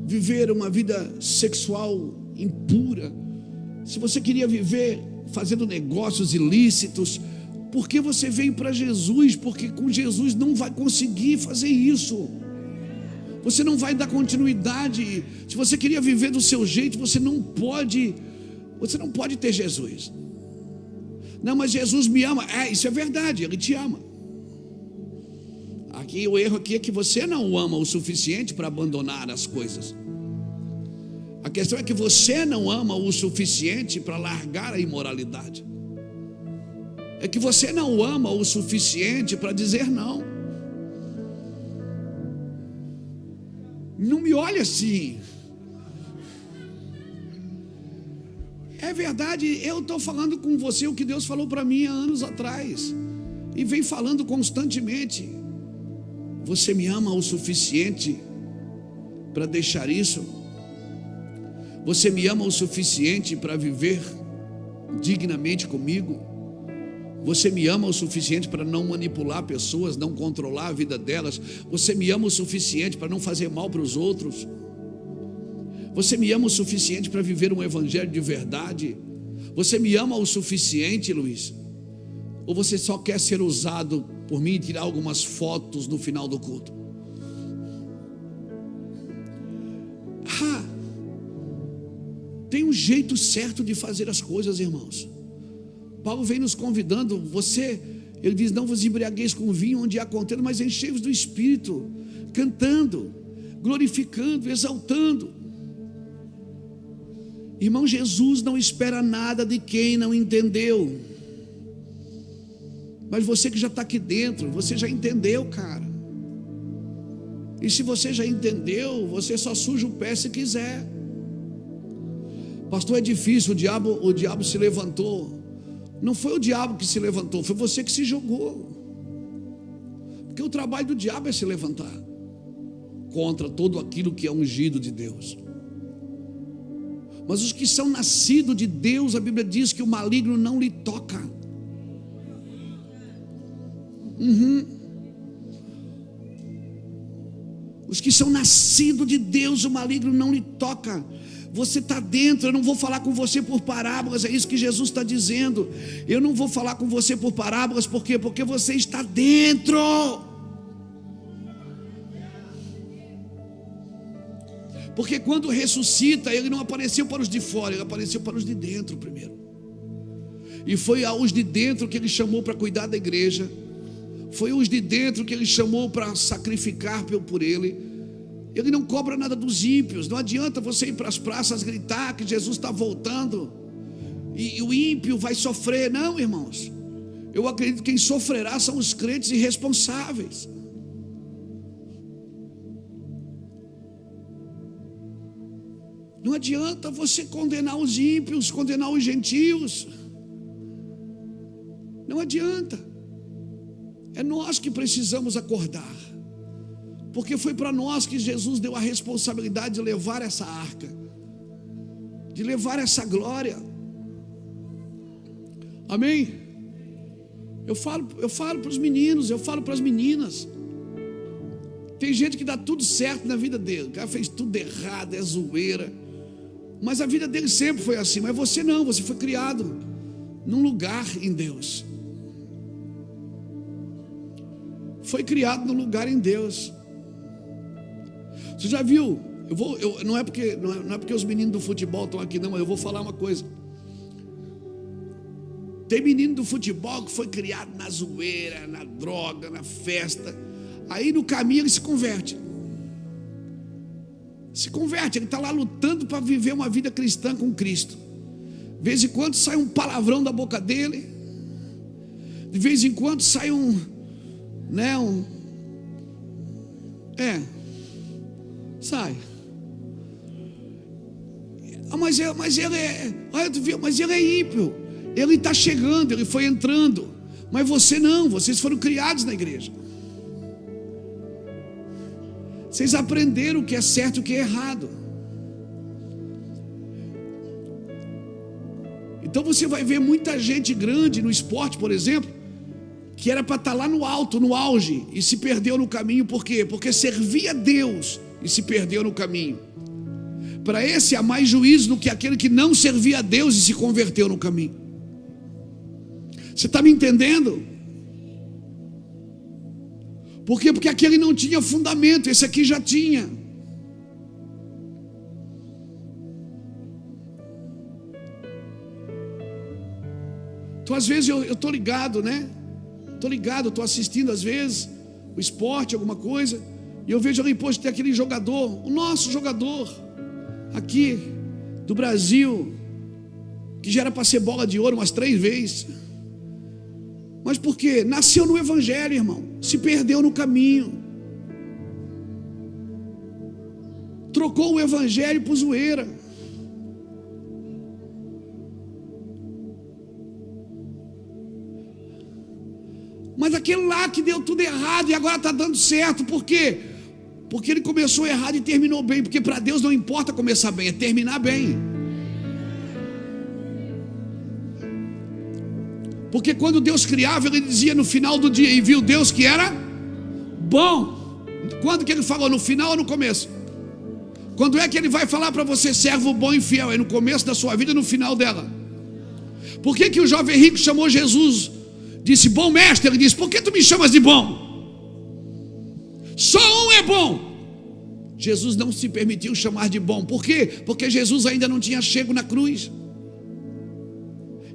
viver uma vida sexual impura, se você queria viver fazendo negócios ilícitos, por que você veio para Jesus, porque com Jesus não vai conseguir fazer isso. Você não vai dar continuidade. Se você queria viver do seu jeito, você não pode ter Jesus. Não, mas Jesus me ama. Isso é verdade, Ele te ama. Aqui o erro aqui é que você não o ama o suficiente para abandonar as coisas. A questão é que você não ama o suficiente para largar a imoralidade. É que você não o ama o suficiente para dizer não. Não me olhe assim. É verdade, eu estou falando com você o que Deus falou para mim há anos atrás. E vem falando constantemente. Você me ama o suficiente para deixar isso? Você me ama o suficiente para viver dignamente comigo? Você me ama o suficiente para não manipular pessoas, não controlar a vida delas? Você me ama o suficiente para não fazer mal para os outros? Você me ama o suficiente para viver um evangelho de verdade? Você me ama o suficiente, Luiz? Ou você só quer ser usado por mim e tirar algumas fotos no final do culto? Tem um jeito certo de fazer as coisas, irmãos. Paulo vem nos convidando, ele diz, não vos embriagueis com vinho onde há contenda, mas enchei-vos do Espírito, cantando, glorificando, exaltando. Irmão, Jesus não espera nada de quem não entendeu. Mas você que já está aqui dentro, você já entendeu, cara. E se você já entendeu, você só suja o pé se quiser. Pastor, é difícil, o diabo se levantou. Não foi o diabo que se levantou, foi você que se jogou. Porque o trabalho do diabo é se levantar contra todo aquilo que é ungido de Deus. Mas os que são nascidos de Deus, a Bíblia diz que o maligno não lhe toca. Os que são nascidos de Deus, o maligno não lhe toca. Você está dentro. Eu não vou falar com você por parábolas. É isso que Jesus está dizendo. Eu não vou falar com você por parábolas. Por quê? Porque você está dentro. Porque quando ressuscita, Ele não apareceu para os de fora, Ele apareceu para os de dentro primeiro. E foi aos de dentro que Ele chamou para cuidar da igreja. Foi os de dentro que Ele chamou para sacrificar por Ele. Ele não cobra nada dos ímpios. Não adianta você ir para as praças gritar que Jesus está voltando e o ímpio vai sofrer. Não, irmãos. Eu acredito que quem sofrerá são os crentes irresponsáveis. Não adianta você condenar os ímpios, condenar os gentios. Não adianta. É nós que precisamos acordar. Porque foi para nós que Jesus deu a responsabilidade de levar essa arca, de levar essa glória. Amém? Eu falo para os meninos, eu falo para as meninas. Tem gente que dá tudo certo na vida dele. O cara fez tudo errado, é zoeira. Mas a vida dele sempre foi assim. Mas você não, você foi criado num lugar em Deus. Foi criado num lugar em Deus. Você já viu? Não é porque os meninos do futebol estão aqui, não, mas eu vou falar uma coisa. Tem menino do futebol que foi criado na zoeira, na droga, na festa. Aí no caminho ele se converte. Ele está lá lutando para viver uma vida cristã com Cristo. De vez em quando sai um palavrão da boca dele. De vez em quando sai sai. Mas ele é ímpio. Ele está chegando, ele foi entrando. Mas você não, vocês foram criados na igreja. Vocês aprenderam o que é certo e o que é errado. Então você vai ver muita gente grande no esporte, por exemplo, que era para estar lá no alto, no auge, e se perdeu no caminho. Por quê? Porque servia a Deus e se perdeu no caminho. Para esse há mais juízo do que aquele que não servia a Deus e se converteu no caminho. Você está me entendendo? Por quê? Porque aquele não tinha fundamento, esse aqui já tinha. Então às vezes eu estou ligado, né? Estou ligado, estou assistindo às vezes o esporte, alguma coisa, e eu vejo ali, poxa, tem aquele jogador, o nosso jogador aqui do Brasil, que já era para ser bola de ouro umas 3 vezes. Mas por quê? Nasceu no Evangelho, irmão, se perdeu no caminho, trocou o Evangelho por zoeira. Mas aquele lá que deu tudo errado e agora está dando certo, por quê? Porque ele começou errado e terminou bem, porque para Deus não importa começar bem, é terminar bem. Porque quando Deus criava, Ele dizia no final do dia, e viu Deus que era bom. Quando que Ele falou? No final ou no começo? Quando é que Ele vai falar para você, servo bom e fiel? É no começo da sua vida e no final dela. Por que o jovem rico chamou Jesus? Disse, bom mestre. Ele disse, por que tu me chamas de bom? Só um é bom. Jesus não se permitiu chamar de bom. Por quê? Porque Jesus ainda não tinha chego na cruz.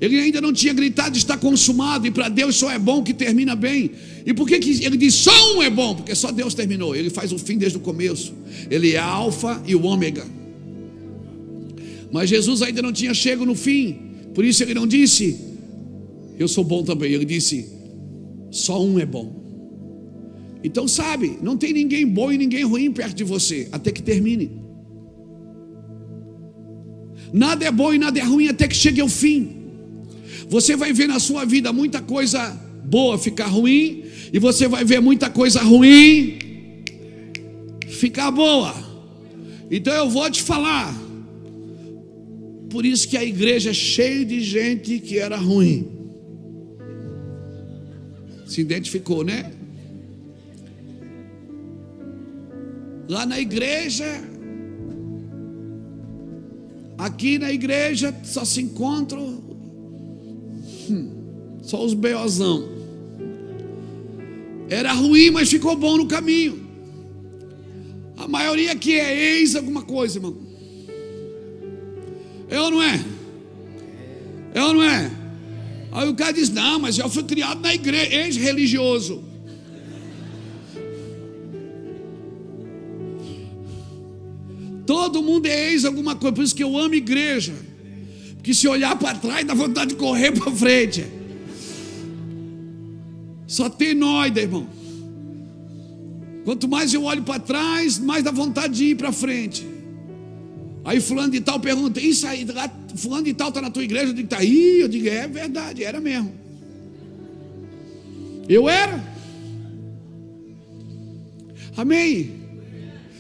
Ele ainda não tinha gritado, está consumado. E para Deus só é bom que termina bem. E por que ele diz só um é bom? Porque só Deus terminou. Ele faz o fim desde o começo. Ele é a alfa e o ômega. Mas Jesus ainda não tinha chego no fim. Por isso ele não disse, eu sou bom também. Ele disse, só um é bom. Então sabe, não tem ninguém bom e ninguém ruim perto de você, até que termine. Nada é bom e nada é ruim até que chegue ao fim. Você vai ver na sua vida muita coisa boa ficar ruim, e você vai ver muita coisa ruim ficar boa. Então eu vou te falar, por isso que a igreja é cheia de gente que era ruim. Se identificou, né? Lá na igreja, aqui na igreja só se encontram só os beozão. Era ruim, mas ficou bom no caminho. A maioria aqui é ex alguma coisa, irmão. É ou não é? É ou não é? Aí o cara diz, não, mas eu fui criado na igreja, ex-religioso. Todo mundo é ex alguma coisa, por isso que eu amo igreja. Porque se olhar para trás, dá vontade de correr para frente. Só tem nóida, irmão. Quanto mais eu olho para trás, mais dá vontade de ir para frente. Aí fulano de tal pergunta, isso aí, fulano de tal está na tua igreja? Eu digo, está aí. Eu digo, é verdade, era mesmo. Eu era. Amém.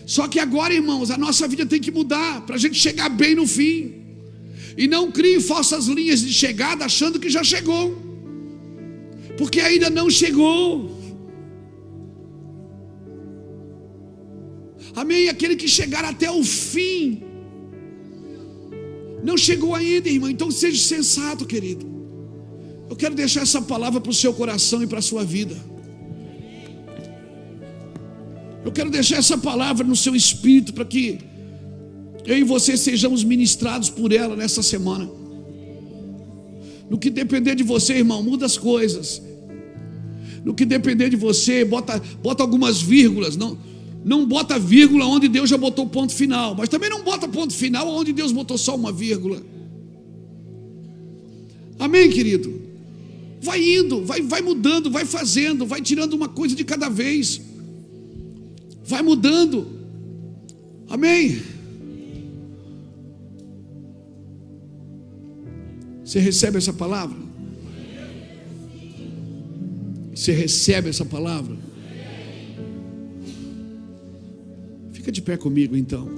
Só que agora, irmãos, a nossa vida tem que mudar para a gente chegar bem no fim. E não crie falsas linhas de chegada achando que já chegou, porque ainda não chegou. Amém? Aquele que chegar até o fim não chegou ainda, irmão. Então seja sensato, querido. Eu quero deixar essa palavra para o seu coração e para a sua vida. Eu quero deixar essa palavra no seu espírito, para que eu e você sejamos ministrados por ela nessa semana. No que depender de você, irmão, muda as coisas. No que depender de você, bota algumas vírgulas. Não bota vírgula onde Deus já botou ponto final, mas também não bota ponto final onde Deus botou só uma vírgula. Amém, querido? Vai indo, vai mudando, vai fazendo, vai tirando uma coisa de cada vez. Vai mudando. Amém? Você recebe essa palavra? Você recebe essa palavra? Fica de pé comigo então.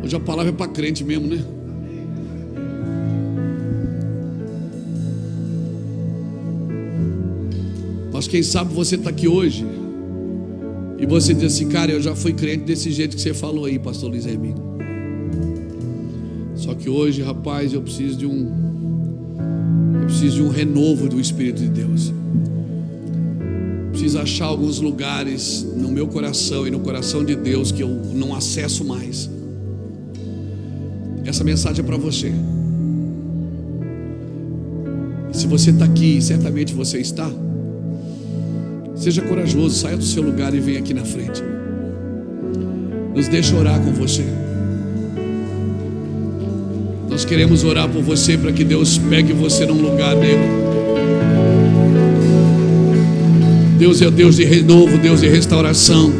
Hoje a palavra é para crente mesmo, né? Mas quem sabe você está aqui hoje e você diz assim: cara, eu já fui crente desse jeito que você falou aí, pastor Luiz Hermínio. Só que hoje, rapaz, eu preciso de um renovo do Espírito de Deus. Preciso achar alguns lugares no meu coração e no coração de Deus que eu não acesso mais. Essa mensagem é para você. Se você está aqui, certamente você está. Seja corajoso, saia do seu lugar e venha aqui na frente. Nos deixa orar com você. Nós queremos orar por você para que Deus pegue você num lugar dele. Deus é o Deus de renovo, Deus de restauração.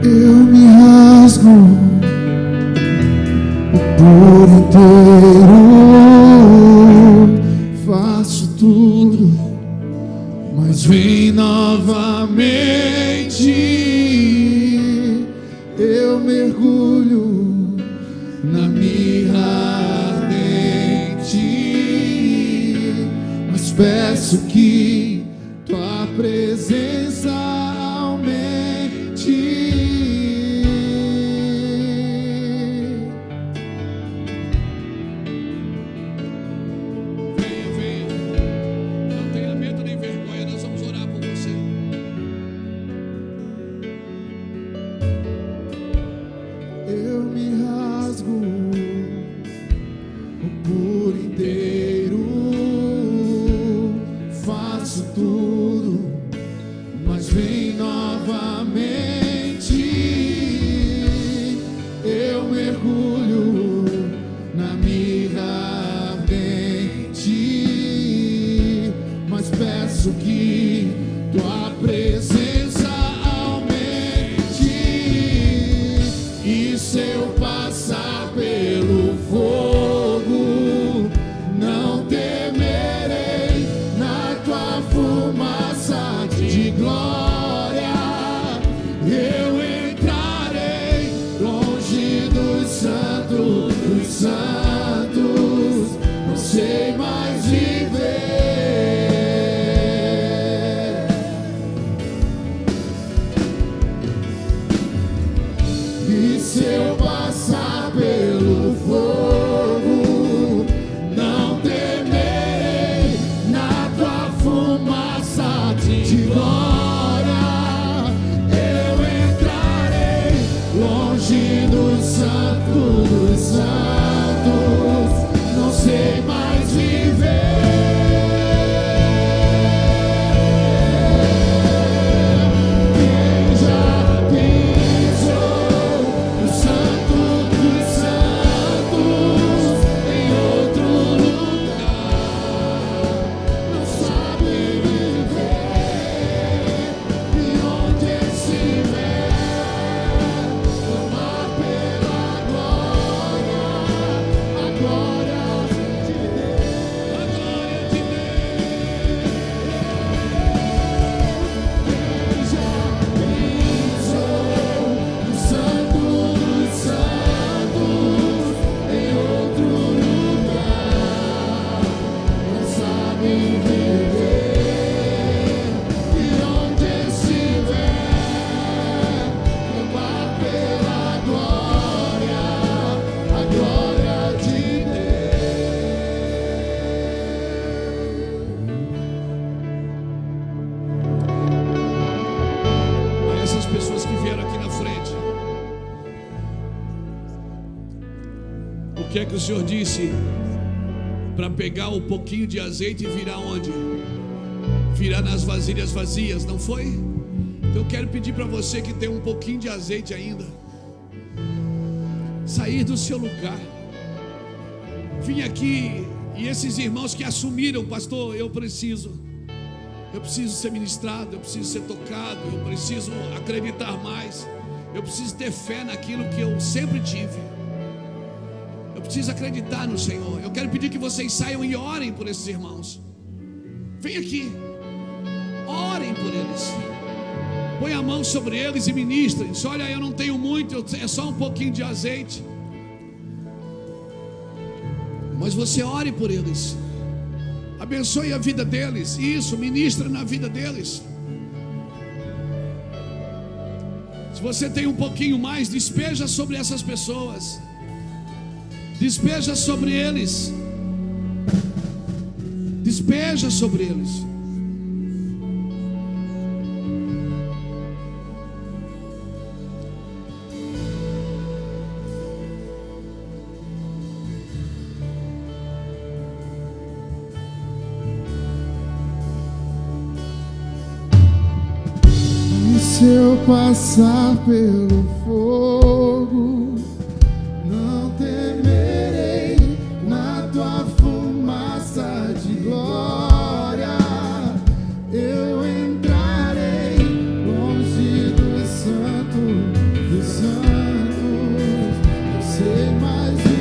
Eu me rasgo por inteiro, faço tudo, mas vem novamente. Eu mergulho na mirra ardente, mas peço que tua presença aumente. O que é que o Senhor disse? Para pegar um pouquinho de azeite e virar onde? Virar nas vasilhas vazias, não foi? Então eu quero pedir para você que tem um pouquinho de azeite ainda, sair do seu lugar, vir aqui. E esses irmãos que assumiram: pastor, eu preciso ser ministrado, eu preciso ser tocado, eu preciso acreditar mais, eu preciso ter fé naquilo que eu sempre tive, eu preciso acreditar no Senhor. Eu quero pedir que vocês saiam e orem por esses irmãos. Vem aqui, orem por eles, põe a mão sobre eles e ministrem. Olha, eu não tenho muito, é só um pouquinho de azeite, mas você ore por eles. Abençoe a vida deles. Isso, ministra na vida deles. Se você tem um pouquinho mais, despeja sobre essas pessoas. Despeja sobre eles. Despeja sobre eles. Se eu passar pelo fogo, não temerei, na tua fumaça de glória eu entrarei longe dos santos, não sei mais viver.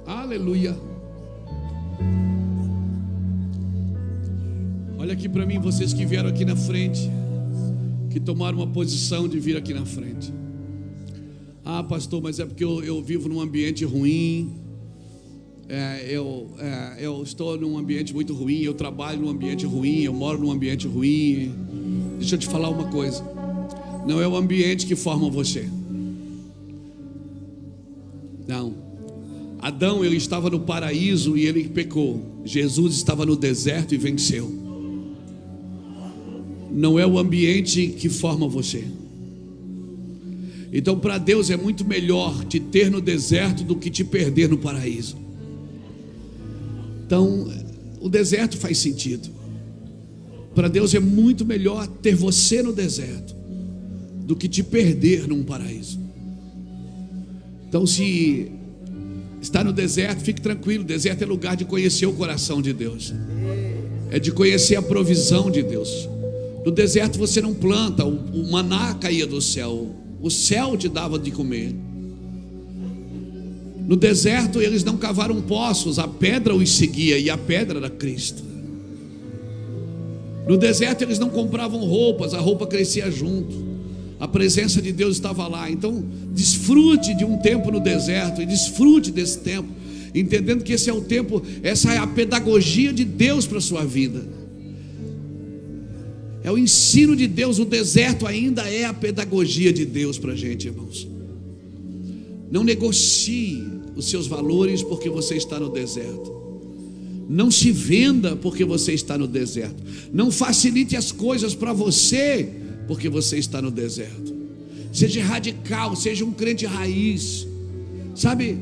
Aleluia. Olha aqui para mim, vocês que vieram aqui na frente, que tomaram uma posição de vir aqui na frente. Ah, pastor, mas é porque eu vivo num ambiente ruim. Eu estou num ambiente muito ruim. Eu trabalho num ambiente ruim. Eu moro num ambiente ruim. Deixa eu te falar uma coisa. Não é o ambiente que forma você. Não. Adão, ele estava no paraíso e ele pecou. Jesus estava no deserto e venceu. Não é o ambiente que forma você. Então, para Deus é muito melhor te ter no deserto do que te perder no paraíso. Então, o deserto faz sentido. Para Deus é muito melhor ter você no deserto do que te perder num paraíso. Então, se está no deserto, fique tranquilo. O deserto é lugar de conhecer o coração de Deus. É de conhecer a provisão de Deus. No deserto você não planta, o maná caía do céu. O céu te dava de comer. No deserto eles não cavaram poços, a pedra os seguia e a pedra era Cristo. No deserto eles não compravam roupas, a roupa crescia junto. A presença de Deus estava lá. Então desfrute de um tempo no deserto e desfrute desse tempo, entendendo que esse é o tempo, essa é a pedagogia de Deus para a sua vida. É o ensino de Deus. O deserto ainda é a pedagogia de Deus para a gente, irmãos. Não negocie os seus valores porque você está no deserto. Não se venda porque você está no deserto. Não facilite as coisas para você porque você está no deserto. Seja radical, seja um crente raiz. Sabe?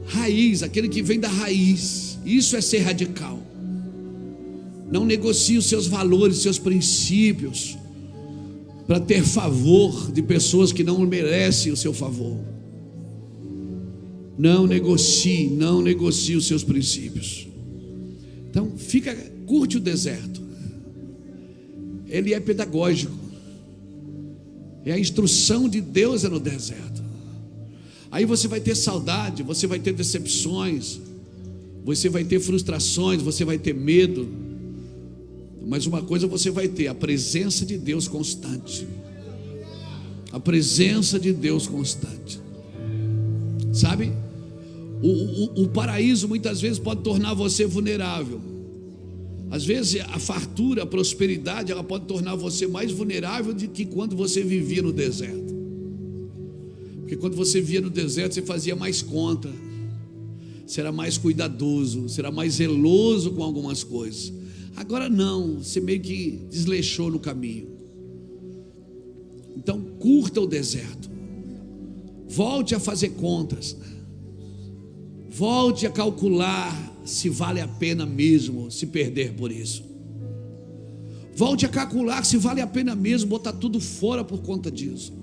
Raiz, aquele que vem da raiz. Isso é ser radical. Não negocie os seus valores, seus princípios para ter favor de pessoas que não merecem o seu favor. Não negocie os seus princípios. Então, curte o deserto. ele é pedagógico. É a instrução de Deus é no deserto. Aí você vai ter saudade, você vai ter decepções, você vai ter frustrações, você vai ter medo. Mas uma coisa você vai ter: a presença de Deus constante. A presença de Deus constante. Sabe? O paraíso muitas vezes pode tornar você vulnerável. Às vezes a fartura, a prosperidade, ela pode tornar você mais vulnerável do que quando você vivia no deserto. Porque quando você vivia no deserto, você fazia mais conta, você era mais cuidadoso, você era mais zeloso com algumas coisas. Agora não, você meio que desleixou no caminho. Então curta o deserto, volte a fazer contas, volte a calcular se vale a pena mesmo se perder por isso. Volte a calcular se vale a pena mesmo botar tudo fora por conta disso.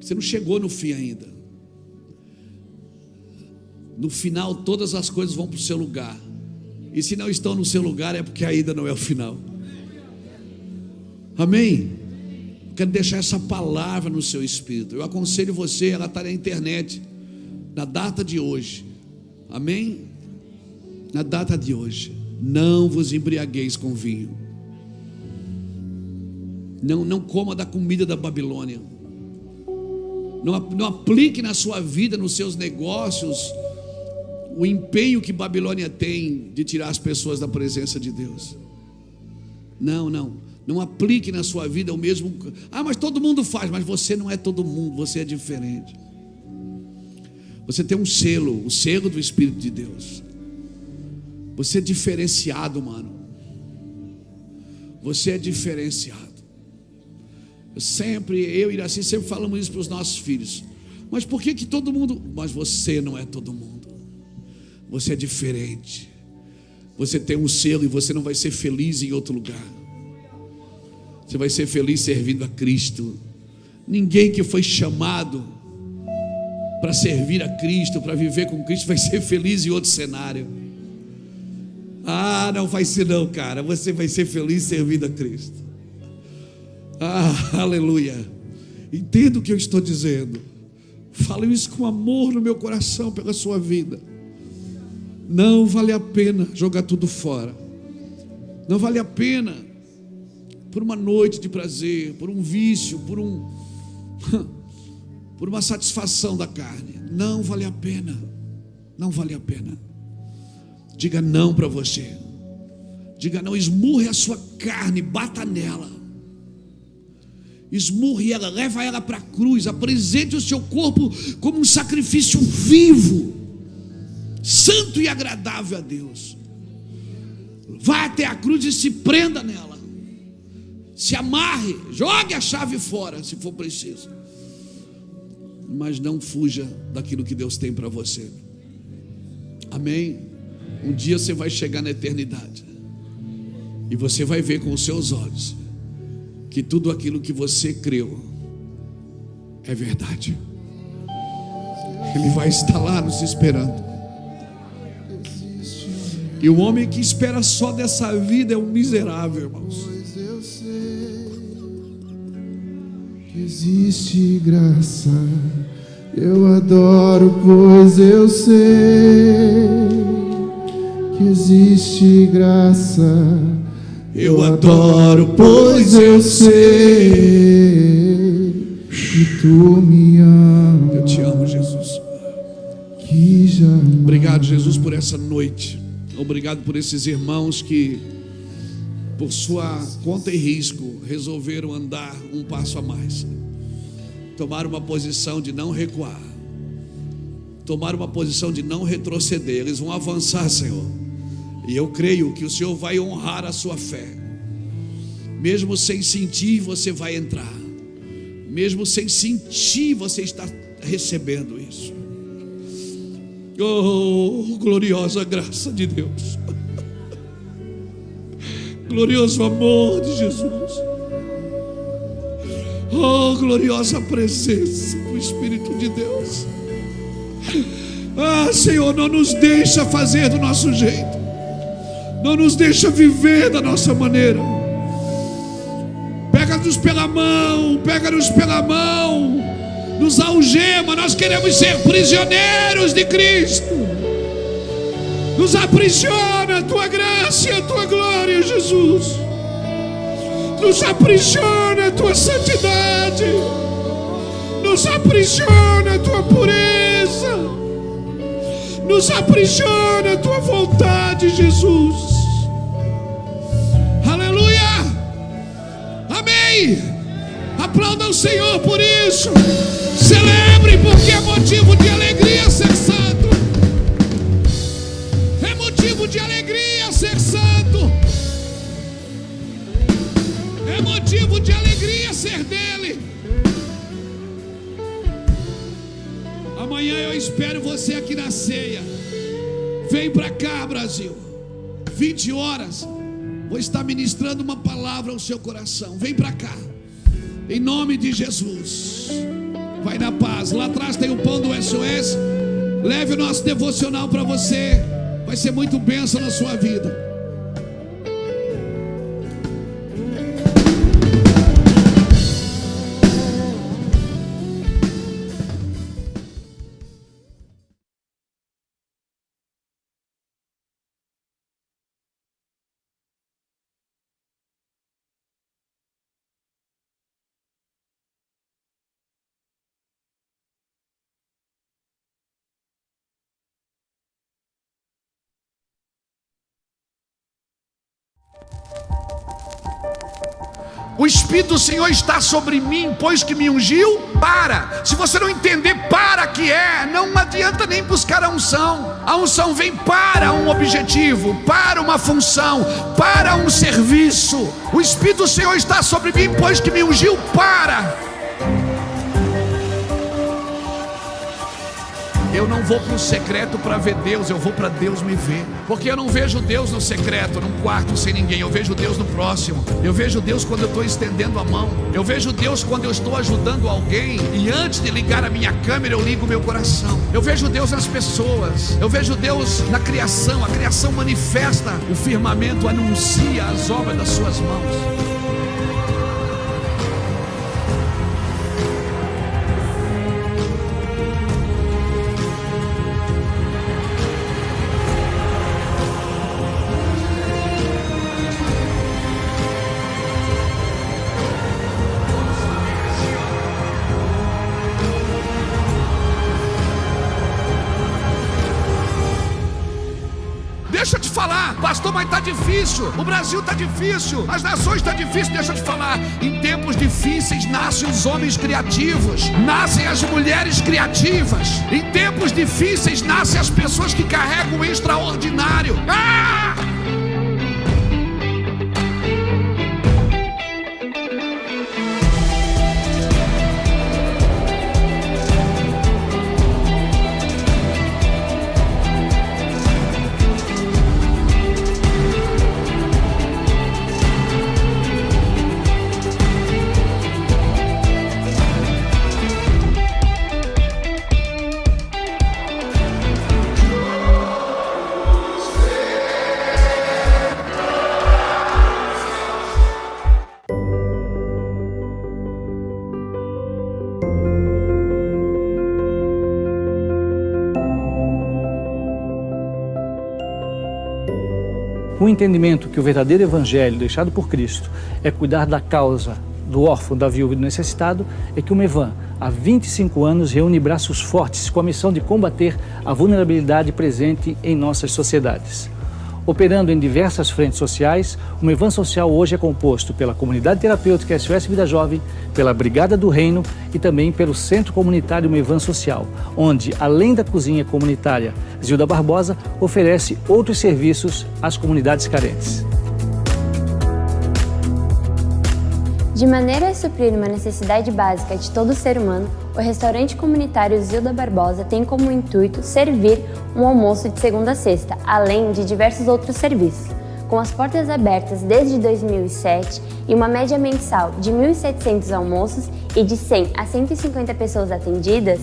Você não chegou no fim ainda. No final todas as coisas vão para o seu lugar. E se não estão no seu lugar é porque ainda não é o final. Amém? Quero deixar essa palavra no seu espírito. Eu aconselho você, ela está na internet, na data de hoje. Amém? Na data de hoje. Não vos embriagueis com vinho. Não coma da comida da Babilônia. Não aplique na sua vida, nos seus negócios, o empenho que Babilônia tem de tirar as pessoas da presença de Deus. Não aplique na sua vida o mesmo. Mas todo mundo faz. Mas você não é todo mundo, você é diferente. Você tem um selo, o selo do Espírito de Deus. Você é diferenciado, mano. Você é diferenciado. Eu e Iraci sempre falamos isso para os nossos filhos. Mas por que todo mundo? Mas você não é todo mundo. Você é diferente. Você tem um selo e você não vai ser feliz em outro lugar. Você vai ser feliz servindo a Cristo. Ninguém que foi chamado para servir a Cristo, para viver com Cristo, vai ser feliz em outro cenário. Não vai ser não, cara. Você vai ser feliz servindo a Cristo. Aleluia. Entenda o que eu estou dizendo. Falo isso com amor no meu coração pela sua vida. Não vale a pena jogar tudo fora. Não vale a pena por uma noite de prazer, por um vício, por uma satisfação da carne. Não vale a pena. Não vale a pena. Diga não para você. Diga não, esmurre a sua carne, bata nela. Esmurre ela, leva ela para a cruz. Apresente o seu corpo como um sacrifício vivo, santo e agradável a Deus. Vá até a cruz e se prenda nela. Se amarre, jogue a chave fora se for preciso. Mas não fuja daquilo que Deus tem para você. Amém? Um dia você vai chegar na eternidade e você vai ver com os seus olhos que tudo aquilo que você creu é verdade. Ele vai estar lá nos esperando. E o homem que espera só dessa vida é um miserável, irmãos. Pois eu sei que existe graça. Eu adoro, pois eu sei que existe graça. Eu adoro, pois eu sei que tu me amas. Eu te amo, Jesus. Que já Obrigado, Jesus, por essa noite. Obrigado por esses irmãos que, por sua conta e risco, resolveram andar um passo a mais. Tomaram uma posição de não recuar. Tomaram uma posição de não retroceder. Eles vão avançar, Senhor. E eu creio que o Senhor vai honrar a sua fé. Mesmo sem sentir, você vai entrar. Mesmo sem sentir, você está recebendo isso. Oh, gloriosa graça de Deus. Glorioso amor de Jesus. Oh, gloriosa presença do Espírito de Deus. Senhor, não nos deixa fazer do nosso jeito. Não nos deixa viver da nossa maneira. Pega-nos pela mão, pega-nos pela mão, nos algema. Nós queremos ser prisioneiros de Cristo. Nos aprisiona a tua graça e a tua glória, Jesus. Nos aprisiona a tua santidade. Nos aprisiona a tua pureza. Nos aprisiona a tua vontade, Jesus. Aleluia. Amém. Aplauda o Senhor por isso. Celebre, porque é motivo de alegria ser santo. É motivo de alegria ser santo. É motivo de alegria ser dele. Amanhã eu espero você aqui na ceia. Vem pra cá, Brasil. 20 horas. Vou estar ministrando uma palavra ao seu coração. Vem pra cá. Em nome de Jesus. Vai na paz. Lá atrás tem o pão do SOS. Leve o nosso devocional para você. Vai ser muito bênção na sua vida. O Espírito do Senhor está sobre mim, pois que me ungiu para. Se você não entender para que é, não adianta nem buscar a unção. A unção vem para um objetivo, para uma função, para um serviço. O Espírito do Senhor está sobre mim, pois que me ungiu para. Eu não vou para o secreto para ver Deus, eu vou para Deus me ver. Porque eu não vejo Deus no secreto, num quarto sem ninguém. Eu vejo Deus no próximo. Eu vejo Deus quando eu estou estendendo a mão. Eu vejo Deus quando eu estou ajudando alguém. E antes de ligar a minha câmera, eu ligo o meu coração. Eu vejo Deus nas pessoas. Eu vejo Deus na criação. A criação manifesta. O firmamento anuncia as obras das suas mãos. Deixa eu te falar, pastor, mas está difícil. O Brasil está difícil, as nações estão difíceis. Deixa eu te falar, em tempos difíceis nascem os homens criativos, nascem as mulheres criativas. Em tempos difíceis nascem as pessoas que carregam o extraordinário. O entendimento que o verdadeiro evangelho deixado por Cristo é cuidar da causa do órfão, da viúva e do necessitado, é que o Mevan, há 25 anos, reúne braços fortes com a missão de combater a vulnerabilidade presente em nossas sociedades. Operando em diversas frentes sociais, o Mevan Social hoje é composto pela Comunidade Terapêutica SOS Vida Jovem, pela Brigada do Reino e também pelo Centro Comunitário Mevan Social, onde, além da cozinha comunitária, Zilda Barbosa oferece outros serviços às comunidades carentes. De maneira a suprir uma necessidade básica de todo ser humano, o restaurante comunitário Zilda Barbosa tem como intuito servir um almoço de segunda a sexta, além de diversos outros serviços. Com as portas abertas desde 2007 e uma média mensal de 1.700 almoços e de 100 a 150 pessoas atendidas,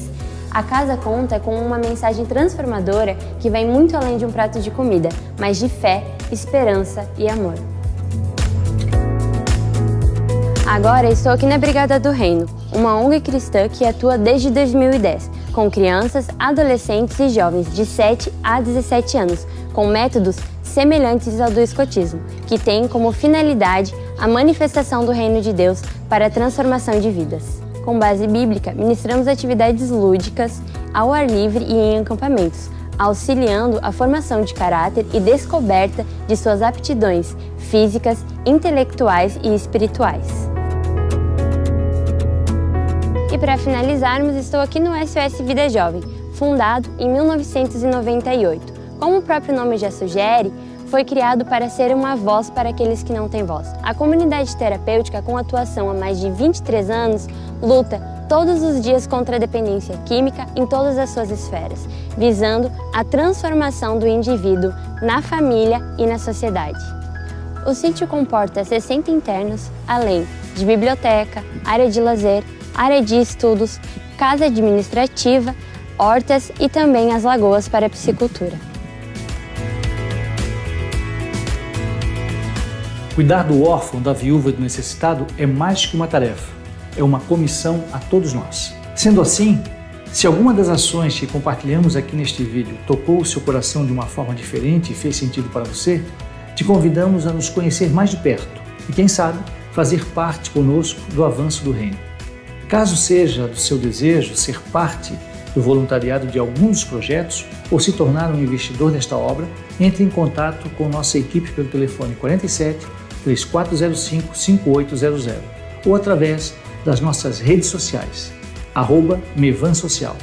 a casa conta com uma mensagem transformadora que vai muito além de um prato de comida, mas de fé, esperança e amor. Agora estou aqui na Brigada do Reino, uma ONG cristã que atua desde 2010, com crianças, adolescentes e jovens de 7 a 17 anos, com métodos semelhantes ao do escotismo, que tem como finalidade a manifestação do reino de Deus para a transformação de vidas. Com base bíblica, ministramos atividades lúdicas, ao ar livre e em acampamentos, auxiliando a formação de caráter e descoberta de suas aptidões físicas, intelectuais e espirituais. E para finalizarmos, estou aqui no SOS Vida Jovem, fundado em 1998. Como o próprio nome já sugere, foi criado para ser uma voz para aqueles que não têm voz. A comunidade terapêutica, com atuação há mais de 23 anos, luta todos os dias contra a dependência química em todas as suas esferas, visando a transformação do indivíduo na família e na sociedade. O sítio comporta 60 internos, além de biblioteca, área de lazer, área de estudos, casa administrativa, hortas e também as lagoas para a piscicultura. Cuidar do órfão, da viúva e do necessitado é mais que uma tarefa, é uma comissão a todos nós. Sendo assim, se alguma das ações que compartilhamos aqui neste vídeo tocou o seu coração de uma forma diferente e fez sentido para você, te convidamos a nos conhecer mais de perto e, quem sabe, fazer parte conosco do avanço do reino. Caso seja do seu desejo ser parte do voluntariado de algum dos projetos ou se tornar um investidor nesta obra, entre em contato com nossa equipe pelo telefone 47 3405 5800 ou através das nossas redes sociais, @mevansocial.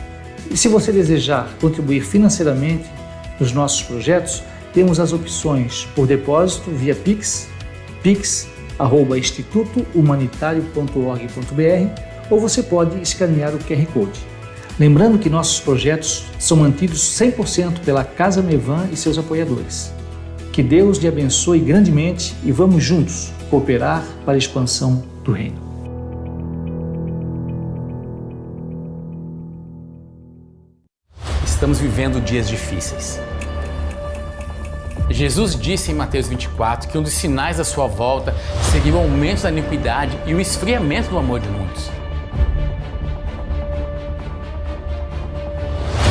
E se você desejar contribuir financeiramente nos nossos projetos, temos as opções por depósito via Pix, pix@institutohumanitario.org.br, ou você pode escanear o QR Code. Lembrando que nossos projetos são mantidos 100% pela Casa Mevan e seus apoiadores. Que Deus lhe abençoe grandemente e vamos juntos cooperar para a expansão do reino. Estamos vivendo dias difíceis. Jesus disse em Mateus 24 que um dos sinais da sua volta seria o aumento da iniquidade e o esfriamento do amor de muitos.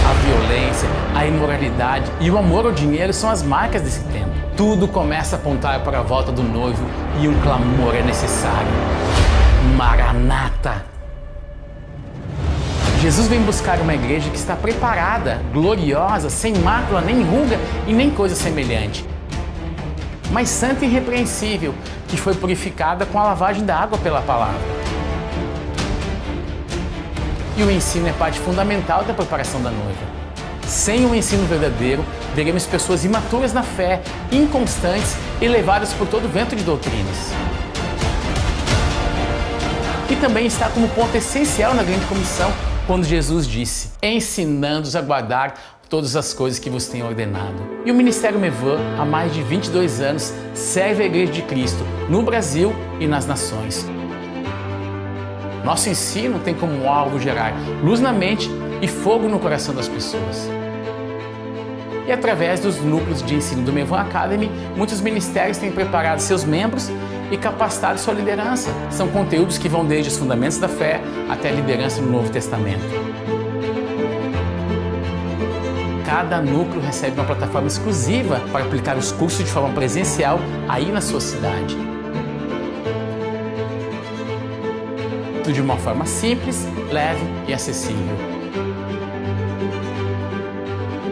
A violência, a imoralidade e o amor ao dinheiro são as marcas desse tempo. Tudo começa a apontar para a volta do noivo e um clamor é necessário. Maranata! Jesus vem buscar uma igreja que está preparada, gloriosa, sem mácula, nem ruga e nem coisa semelhante. Mas santa e irrepreensível, que foi purificada com a lavagem da água pela palavra. E o ensino é parte fundamental da preparação da noiva. Sem o ensino verdadeiro, veremos pessoas imaturas na fé, inconstantes e levadas por todo vento de doutrinas. E também está como ponto essencial na grande comissão, quando Jesus disse, ensinando-os a guardar todas as coisas que vos tenho ordenado. E o Ministério Mevan, há mais de 22 anos, serve a Igreja de Cristo no Brasil e nas nações. Nosso ensino tem como alvo gerar luz na mente e fogo no coração das pessoas. E através dos núcleos de ensino do Mevan Academy, muitos ministérios têm preparado seus membros e capacitado sua liderança. São conteúdos que vão desde os fundamentos da fé até a liderança no Novo Testamento. Cada núcleo recebe uma plataforma exclusiva para aplicar os cursos de forma presencial aí na sua cidade. Tudo de uma forma simples, leve e acessível.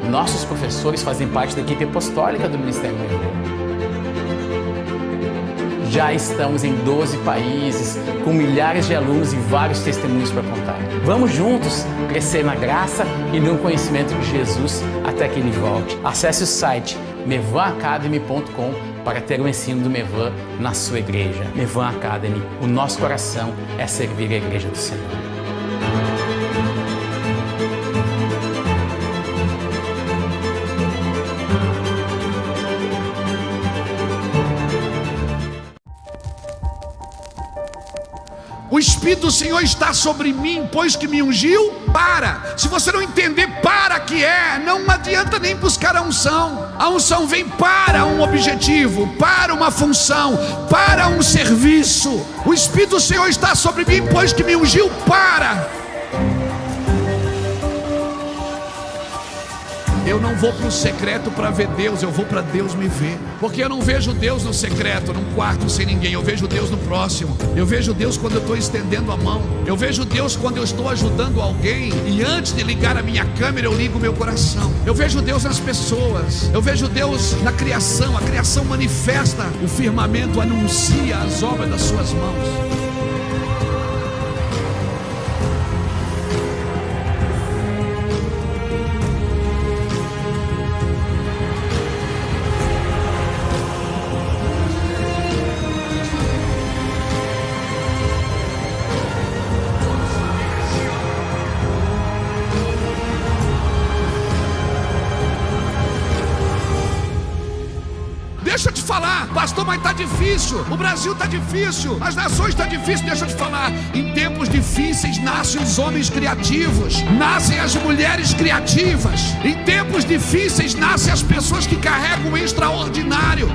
Nossos professores fazem parte da equipe apostólica do Ministério Mevan. Já estamos em 12 países, com milhares de alunos e vários testemunhos para contar. Vamos juntos crescer na graça e no conhecimento de Jesus até que Ele volte. Acesse o site mevanacademy.com para ter o ensino do Mevan na sua igreja. Mevan Academy, o nosso coração é servir a Igreja do Senhor. O Espírito Espírito do Senhor está sobre mim, pois que me ungiu para. Se você não entender para que é, não adianta nem buscar a unção. A unção vem para um objetivo, para uma função, para um serviço. O Espírito do Senhor está sobre mim, pois que me ungiu para. Eu não vou para o secreto para ver Deus, eu vou para Deus me ver. Porque eu não vejo Deus no secreto, num quarto sem ninguém. Eu vejo Deus no próximo. Eu vejo Deus quando eu estou estendendo a mão. Eu vejo Deus quando eu estou ajudando alguém. E antes de ligar a minha câmera, eu ligo o meu coração. Eu vejo Deus nas pessoas. Eu vejo Deus na criação. A criação manifesta. O firmamento anuncia as obras das suas mãos. Deixa eu te falar, pastor, mas está difícil. O Brasil está difícil, as nações estão difíceis. Deixa eu te falar, em tempos difíceis nascem os homens criativos, nascem as mulheres criativas. Em tempos difíceis nascem as pessoas que carregam o extraordinário.